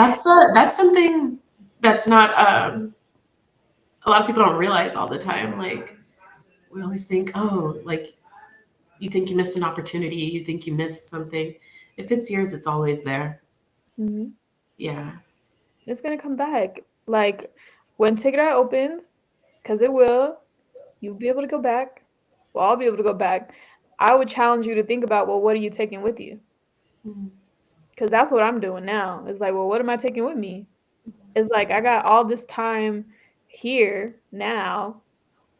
that's something that's not a lot of people don't realize all the time. Like we always think, oh, like you think you missed an opportunity, you think you missed something. If it's yours, it's always there. mhm. Yeah. It's gonna come back. Like when Tigray opens, because it will, you'll be able to go back. Well, I'll be able to go back. I would challenge you to think about, well, what are you taking with you? Mhm. Because that's what I'm doing now. It's like, well, what am I taking with me? It's like I got all this time here now,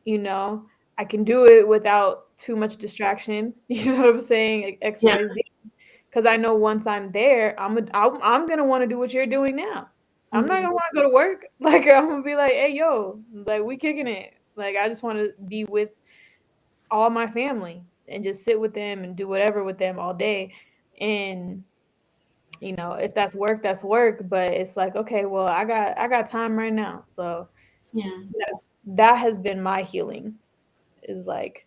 you know, I can do it without too much distraction. You know what I'm saying? Like X, Yeah. Y, Z. Because I know once I'm there, I'm gonna want to do what you're doing now. I'm not Mhm. gonna want to go to work. Like I'm gonna be like, hey, yo, like we kicking it. Like I just want to be with all my family and just sit with them and do whatever with them all day. And if that's work, that's work. But it's like, okay, well, I got time right now. So Yeah. that has been my healing, is like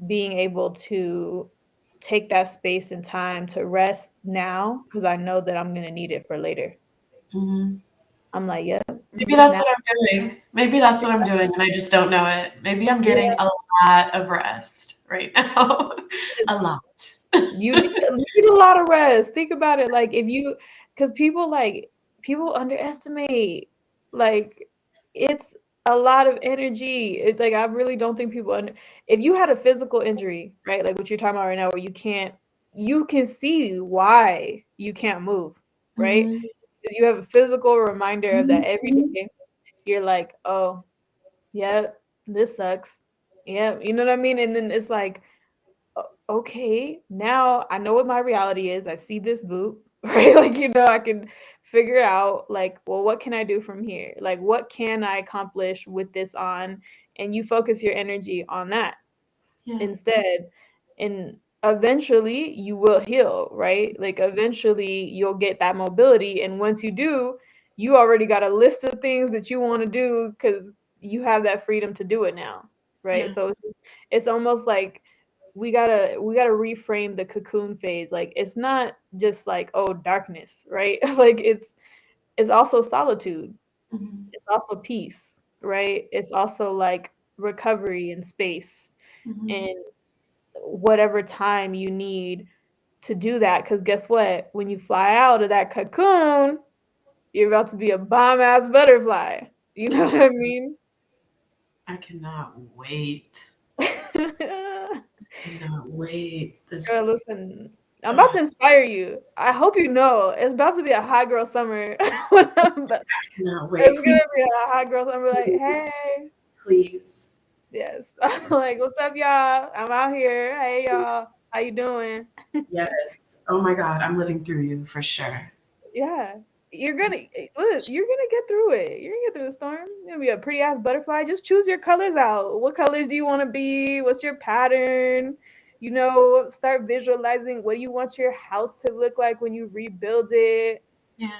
being able to take that space and time to rest now because I know that I'm gonna need it for later. Mhm. I'm like, yeah, Maybe that's now, what I'm doing. Maybe that's what I'm doing, and I just don't know it. Maybe I'm getting yeah, a lot of rest right now. A lot. you need a lot of rest. Think about it, like because people underestimate, like it's a lot of energy. It's like I really don't think people if you had a physical injury, right? Like what you're talking about right now, where you can see why you can't move, right? Mhm. Because you have a physical reminder of that every Mhm. day. You're like, oh, yeah, this sucks. Yeah, you know what I mean? And then it's like, okay, now I know what my reality is. I see this boot, right? Like, I can figure out, like, well, what can I do from here? Like, what can I accomplish with this on? And you focus your energy on that Yeah. instead. And eventually you will heal, right? Like eventually you'll get that mobility. And once you do, you already got a list of things that you want to do because you have that freedom to do it now. Right. Yeah. So it's almost like we gotta reframe the cocoon phase. Like it's not just like, oh, darkness, right? Like it's also solitude. Mhm. It's also peace, right? It's also like recovery and space Mhm. and whatever time you need to do that. Because guess what? When you fly out of that cocoon, you're about to be a bomb ass butterfly. You know what I mean? I cannot wait. Girl, Cannot wait. This. listen, I'm about Uh, to inspire you. I hope you know it's about to be a hot girl summer. cannot wait. It's Please, gonna be a hot girl summer. Like, please, hey, please. yes, like, what's up, y'all? I'm out here. Hey, y'all, how you doing? Yes. Oh my God, I'm living through you for sure. Yeah, you're gonna get through it. You're gonna get through the storm. You're gonna be a pretty ass butterfly. Just choose your colors out. What colors do you want to be? What's your pattern? Start visualizing what do you want your house to look like when you rebuild it. Yeah.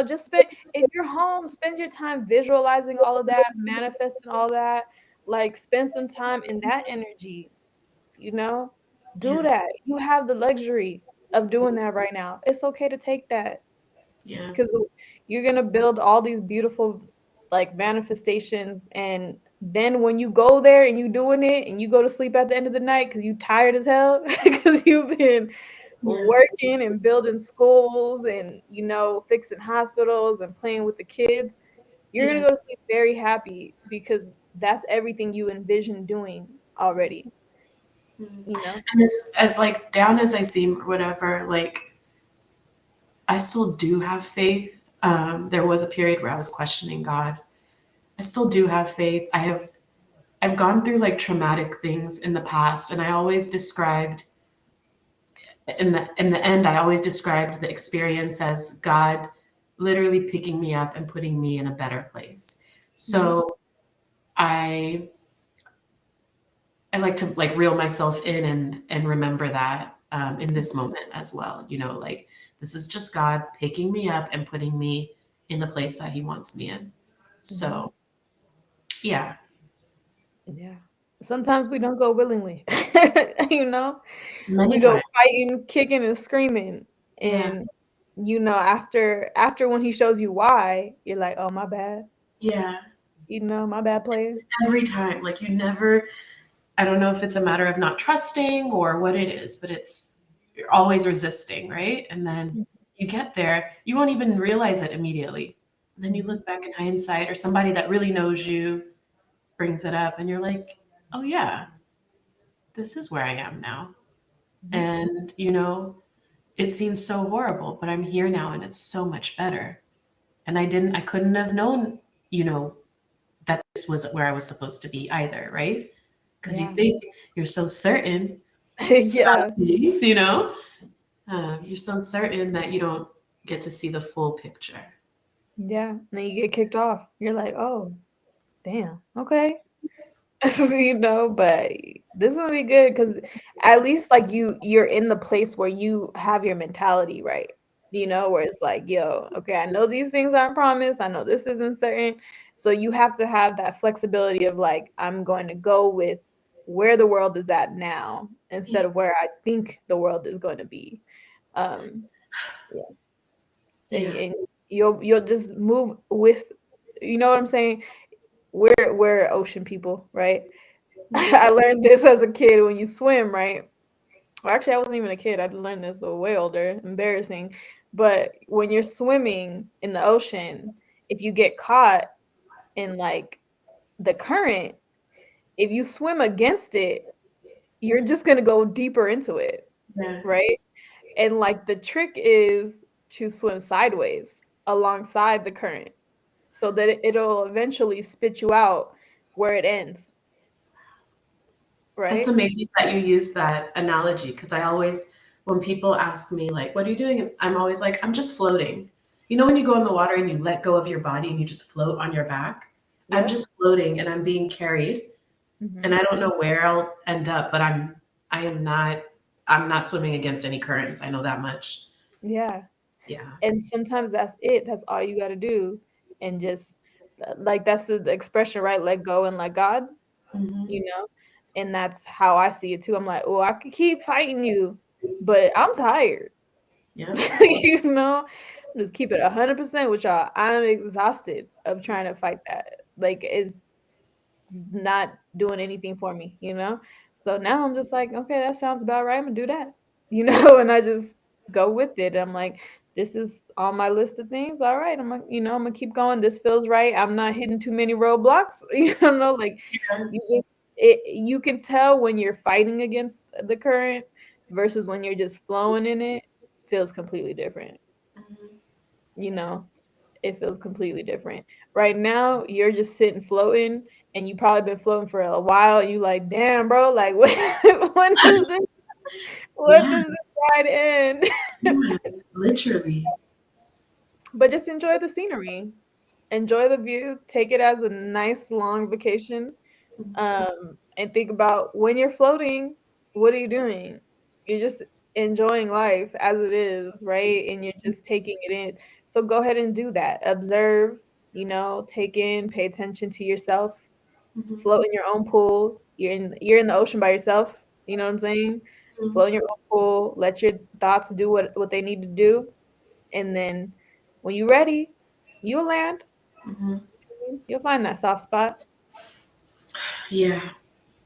Just spend if you're home, spend your time visualizing all of that, manifesting all that. Like spend some time in that energy, you know? Do Yeah. that. You have the luxury of doing that right now. It's okay to take that Yeah. because you're gonna build all these beautiful like manifestations, and then when you go there and you doing it and you go to sleep at the end of the night because you tired as hell because you've been Yeah. working and building schools and fixing hospitals and playing with the kids, you're gonna Yeah. go to sleep very happy because that's everything you envision doing already. Mm. you know And as like down as I seem or whatever, like I still do have faith. There was a period where I was questioning God. I still do have faith. I've gone through like traumatic things in the past, and I always described in the end, I always described the experience as God literally picking me up and putting me in a better place. Mhm. So I I like to like reel myself in and remember that in this moment as well. Like this is just God picking me up and putting me in the place that He wants me in. Mhm. So yeah, Yeah. Sometimes we don't go willingly. you know many we go times. fighting, kicking, and screaming. Yeah, And after when he shows you why, you're like, oh, my bad. yeah. My bad player. It's every time. Like you never. I don't know if it's a matter of not trusting or what it is, but you're always resisting, right? And then you get there, you won't even realize it immediately. And then you Mhm. look back in hindsight, or somebody that really knows you brings it up, and you're like, oh, yeah, this is where I am now. Mhm. And, it seems so horrible, but I'm here now and it's so much better. And I couldn't have known, you know, that this was where I was supposed to be either, right? Because you Yeah. think you're so certain Yeah. things, you're so certain that you don't get to see the full picture. Yeah. And then you get kicked off. You're like, oh, damn. Okay. But this will be good because at least like you're in the place where you have your mentality right. Where it's like, yo, okay, I know these things aren't promised. I know this isn't certain. So you have to have that flexibility of like, I'm going to go with where the world is at now Yeah, instead of where I think the world is going to be. Um, yeah. and, yeah, and you'll just move with, you know what I'm saying? We're ocean people, right? yeah, I learned this as a kid when you swim, right? Well, actually, I wasn't even a kid. I learned this way older. Embarrassing. But when you're swimming in the ocean, if you get caught in like the current, if you swim against it, you're just going to go deeper into it, yeah. right? And like the trick is to swim sideways alongside the current so that it'll eventually spit you out where it ends, That's right? amazing that you use that analogy because I always, when people ask me, like, what are you doing? I'm always like, I'm just floating. When you go in the water and you let go of your body and you just float on your back? I'm Yep. just floating and I'm being carried and Mhm. I don't know where I'll end up, but I'm not swimming against any currents. I know that much. Yeah. Yeah. And sometimes that's it. That's all you got to do. And just like that's the expression, right? Let go and let God, Hmm. you know? And that's how I see it too. I'm like, oh, I could keep fighting you, but I'm tired. Yeah. You know, just keep it 100% with y'all. I'm exhausted of trying to fight that. Like, it's not doing anything for me, you know? So now I'm just like, okay, that sounds about right. I'm gonna do that, you know, and I just go with it. I'm like, this is on my list of things. All right, I'm gonna, I'm gonna keep going. This feels right. I'm not hitting too many roadblocks, you know, like you just you can tell when you're fighting against the current versus when you're just flowing in it. Feels completely different, Mhm. you know. It feels completely different. Right now, you're just sitting floating, and you probably been floating for a while. And you like, damn, bro, like when does this when Yeah. does this ride end? Yeah. Literally. But just enjoy the scenery, enjoy the view, take it as a nice long vacation, and think about when you're floating, what are you doing? You're just enjoying life as it is, right? And you're just taking it in. So go ahead and do that. Observe, take in, pay attention to yourself, Mhm. float in your own pool. You're in the ocean by yourself. You know what I'm saying? Mhm. Float in your own pool. Let your thoughts do what they need to do, and then when you're ready, you'll land. Mhm. You'll find that soft spot. Yeah.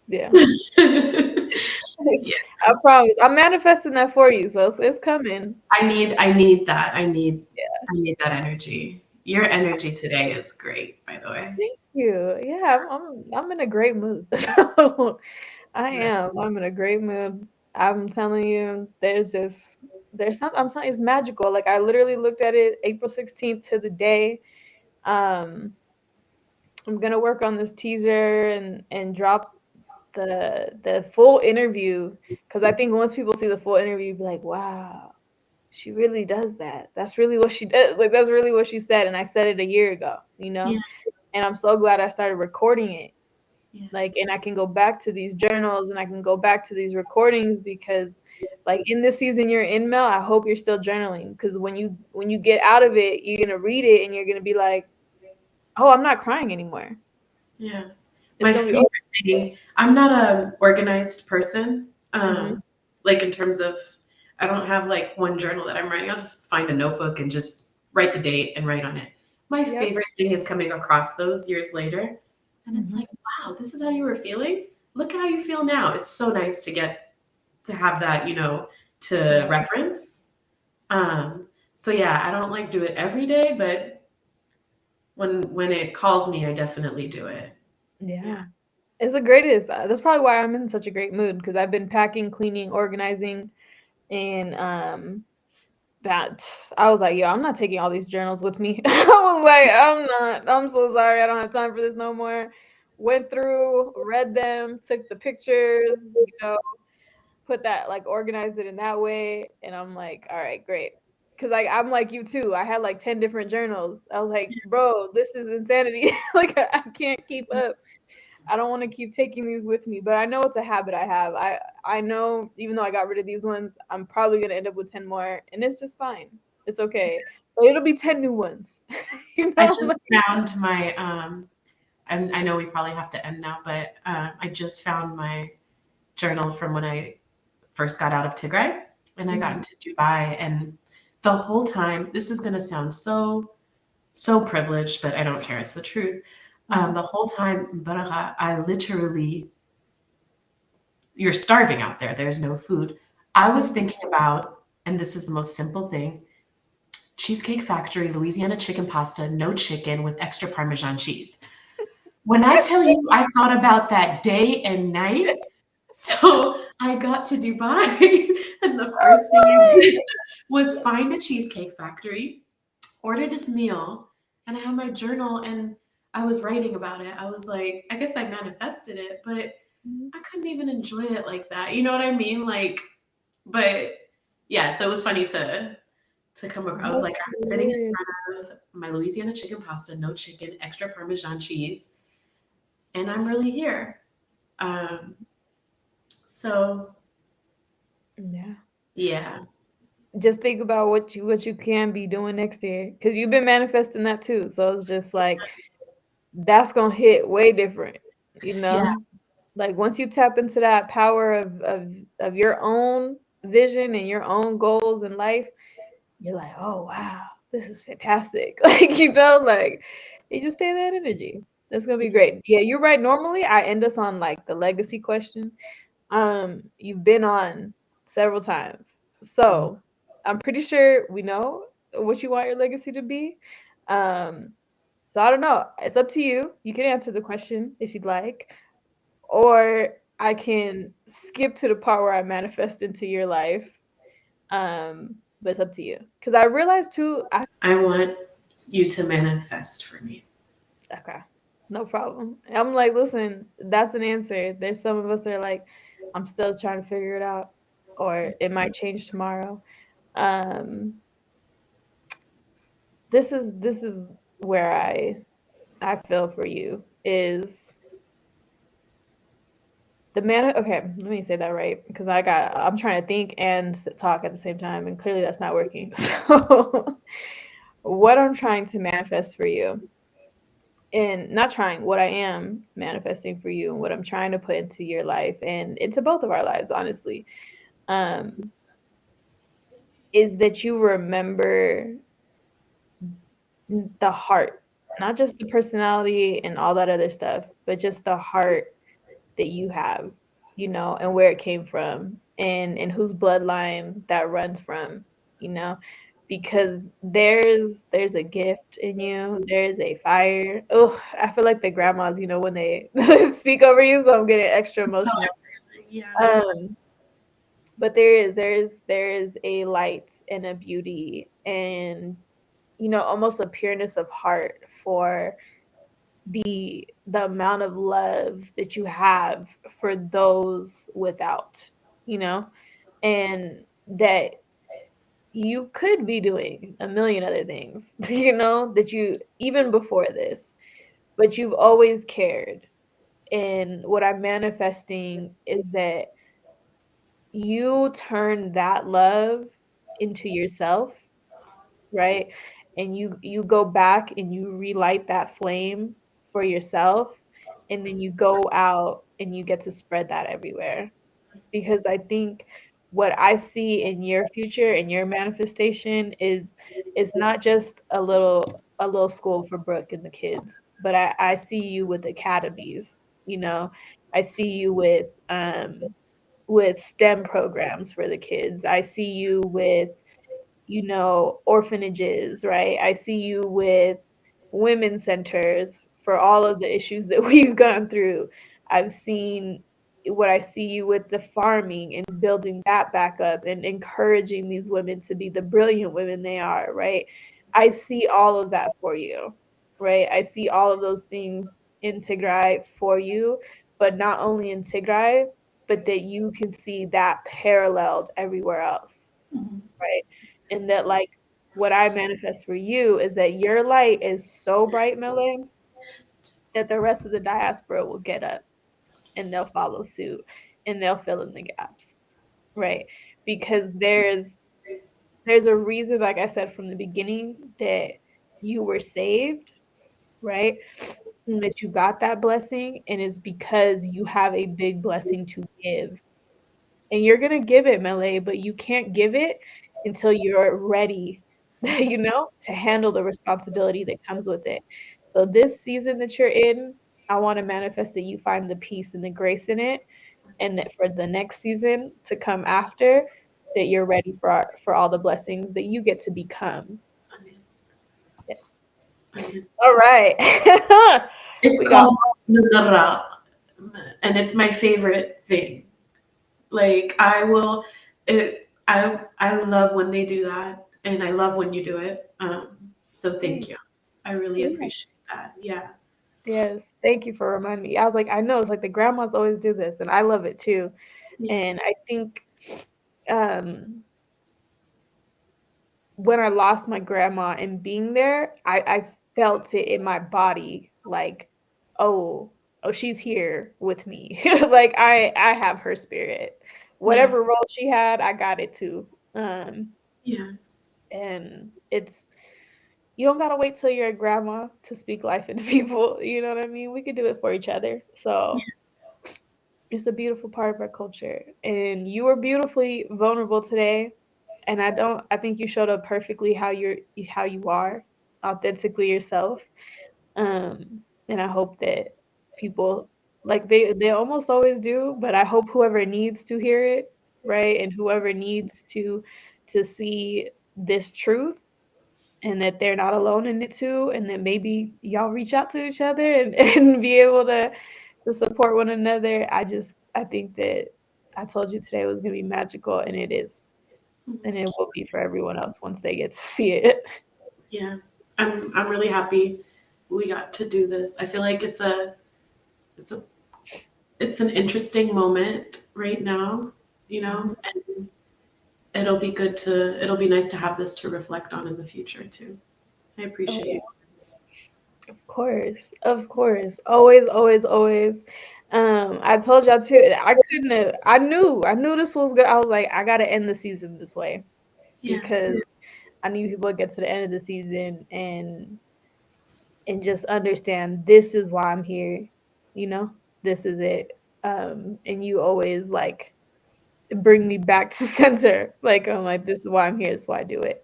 Yeah. Yeah. I promise. I'm manifesting that for you, so it's coming. I need that. I need that energy. Your energy today is great, by the way. Thank you. Yeah, I'm in a great mood. So I Yeah. am. I'm in a great mood. I'm telling you, there's something. I'm telling you, it's magical. Like I literally looked at it April 16th to the day. Um, I'm gonna work on this teaser and drop the full interview because I think once people see the full interview, be like, wow, she really does that. That's really what she does. Like that's really what she said, and I said it a year ago. Yeah. And I'm so glad I started recording it. Yeah. Like, and I can go back to these journals and I can go back to these recordings because, like, in this season you're in, Mel. I hope you're still journaling because when you get out of it, you're gonna read it and you're gonna be like, oh, I'm not crying anymore. Yeah. It's My gonna be over. favorite thing, I'm not a organized person. Mhm. Like in terms of I don't have like one journal that I'm writing. I'll just find a notebook and just write the date and write on it. My Yep. favorite thing is coming across those years later. And it's Mhm. like, wow, this is how you were feeling. Look at how you feel now. It's so nice to get to have that, to Yeah. reference. So yeah, I don't like do it every day, but when it calls me, I definitely do it. Yeah. Yeah. It's the greatest. That's probably why I'm in such a great mood because I've been packing, cleaning, organizing, and that I was like, yo, I'm not taking all these journals with me. I was like, I'm not. I'm so sorry. I don't have time for this no more. Went through, read them, took the pictures, put that like organized it in that way, and I'm like, all right, great. Cause like I'm like you too. I had like 10 different journals. I was like, bro, this is insanity. Like I can't keep up. I don't want to keep taking these with me, but I know it's a habit I have. I know even though I got rid of these ones, I'm probably gonna end up with 10 more, and it's just fine. It's okay. But it'll be 10 new ones. I just Like, found my I know we probably have to end now, but I just found my journal from when I first got out of Tigray and I got mhm, into Dubai. And the whole time, this is going to sound so privileged, but I don't care. It's the truth. mhm, The whole time, Baraka, I literally, you're starving out there. There's no food. I was mhm. thinking about, and this is the most simple thing, Cheesecake Factory, Louisiana chicken pasta, no chicken with extra Parmesan cheese. When I tell you I thought about that day and night, so I got to Dubai, and the Oh first thing I God. did was find a cheesecake factory, order this meal, and I had my journal and I was writing about it. I was like, I guess I manifested it, but Mhm. I couldn't even enjoy it like that. You know what I mean? Like, but yeah, so it was funny to come across. I was That's like, I'm sitting in hilarious. front of my Louisiana chicken pasta, no chicken, extra Parmesan cheese, and I'm really here. Um, so Yeah. yeah, Just think about what you can be doing next year because you've been manifesting that too. So it's just like that's gonna hit way different, you yeah, know. Like once you tap into that power of your own vision and your own goals in life, you're like, oh wow, this is fantastic. Like, like you just stay in that energy. That's gonna be great. Yeah, you're right. Normally I end us on like the legacy question. You've been on several times. Mhm. So I'm pretty sure we know what you want your legacy to be. Um, so I don't know. It's up to you. You can answer the question if you'd like, or I can skip to the part where I manifest into your life. But it's up to you. Because I realized too, I want you to manifest for me. okay, no problem. I'm like, listen, that's an answer. There's some of us that are like, I'm still trying to figure it out, or it might change tomorrow. Um, this is where I feel for you is the man. Okay, let me say that right because I'm trying to think and talk at the same time, and clearly that's not working. So, what I'm trying to manifest for you, and not trying, what I am manifesting for you, and what I'm trying to put into your life and into both of our lives, honestly, um, is that you remember the heart, not just the personality and all that other stuff, but just the heart that you have, and where it came from and whose bloodline that runs from, you know, because there's a gift in you. There's a fire. Oh, I feel like the grandmas, when they speak over you, so I'm getting extra emotional. Yeah. Um, but there is a light and a beauty and almost a pureness of heart for the amount of love that you have for those without, you know, and that you could be doing a million other things, that you even before this, but you've always cared. And what I'm manifesting is that you turn that love into yourself, right? And you go back and you relight that flame for yourself, and then you go out and you get to spread that everywhere. Because I think what I see in your future and your manifestation is not just a little school for Brooke and the kids, but I see you with academies, I see you with STEM programs for the kids. I see you with orphanages, right? I see you with women's centers for all of the issues that we've gone through. I've seen what I see you with the farming and building that back up and encouraging these women to be the brilliant women they are, right? I see all of that for you, right? I see all of those things in Tigray for you, but not only in Tigray, but that you can see that paralleled everywhere else, Mhm. right? And that like what I manifest for you is that your light is so bright, Mellay, that the rest of the diaspora will get up and they'll follow suit and they'll fill in the gaps, right? Because there's a reason, like I said from the beginning, that you were saved, right? And that you got that blessing, and it's because you have a big blessing to give. And you're gonna give it, Mellay, but you can't give it until you're ready, to handle the responsibility that comes with it. So this season that you're in, I want to manifest that you find the peace and the grace in it, and that for the next season to come after, that you're ready for all the blessings that you get to become. Amen. Yes. Amen. All right. It's We got called Nudara, and it's my favorite thing. Like I love when they do that, and I love when you do it. So thank you. I really yeah. appreciate that. Yeah. Yes. Thank you for reminding me. I was like, I know it's like the grandmas always do this, and I love it too. Yeah. And I think um when I lost my grandma and being there, I felt it in my body like, oh, oh, she's here with me. Like I have her spirit. Yeah. Whatever role she had, I got it too. Yeah. And it's you don't gotta wait till you're a grandma to speak life into people. You know what I mean? We could do it for each other. So It's a beautiful part of our culture. And you were beautifully vulnerable today. And I think you showed up perfectly how you are, authentically yourself. And I hope that people, like, they almost always do, but I hope whoever needs to hear it, right? And whoever needs to see this truth, and that they're not alone in it too, and that maybe y'all reach out to each other and, and be able to support one another. I think that I told you today was gonna be magical, and it is. And it will be for everyone else once they get to see it. Yeah, I'm really happy we got to do this. I feel like it's an interesting moment right now, and it'll be nice to have this to reflect on in the future too. I appreciate you guys. Of course. Always, always, always. I told y'all too, I knew this was good. I was like, I gotta end the season this way Yeah. because I need people to get to the end of the season and just understand this is why I'm here, this is it. And you always like bring me back to center. Like, I'm like, this is why I'm here, this is why I do it.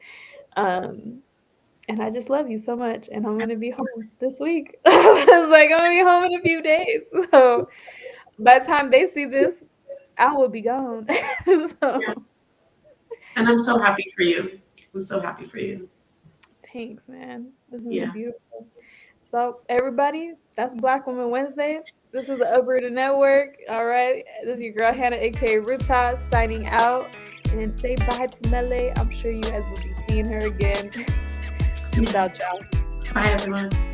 And I just love you so much. And I'm gonna be home this week. I was like, I'm gonna be home in a few days. So by the time they see this, I will be gone. So Yeah. And I'm so happy for you. I'm so happy for you. thanks, man. This has Yeah. been beautiful. So everybody, that's Black Women Wednesdays. This is the Uprooted Network. All right. This is your girl Hannah, aka Ruta, signing out. And then say bye to Mellay. I'm sure you guys will be seeing her again. Without y'all. Bye everyone.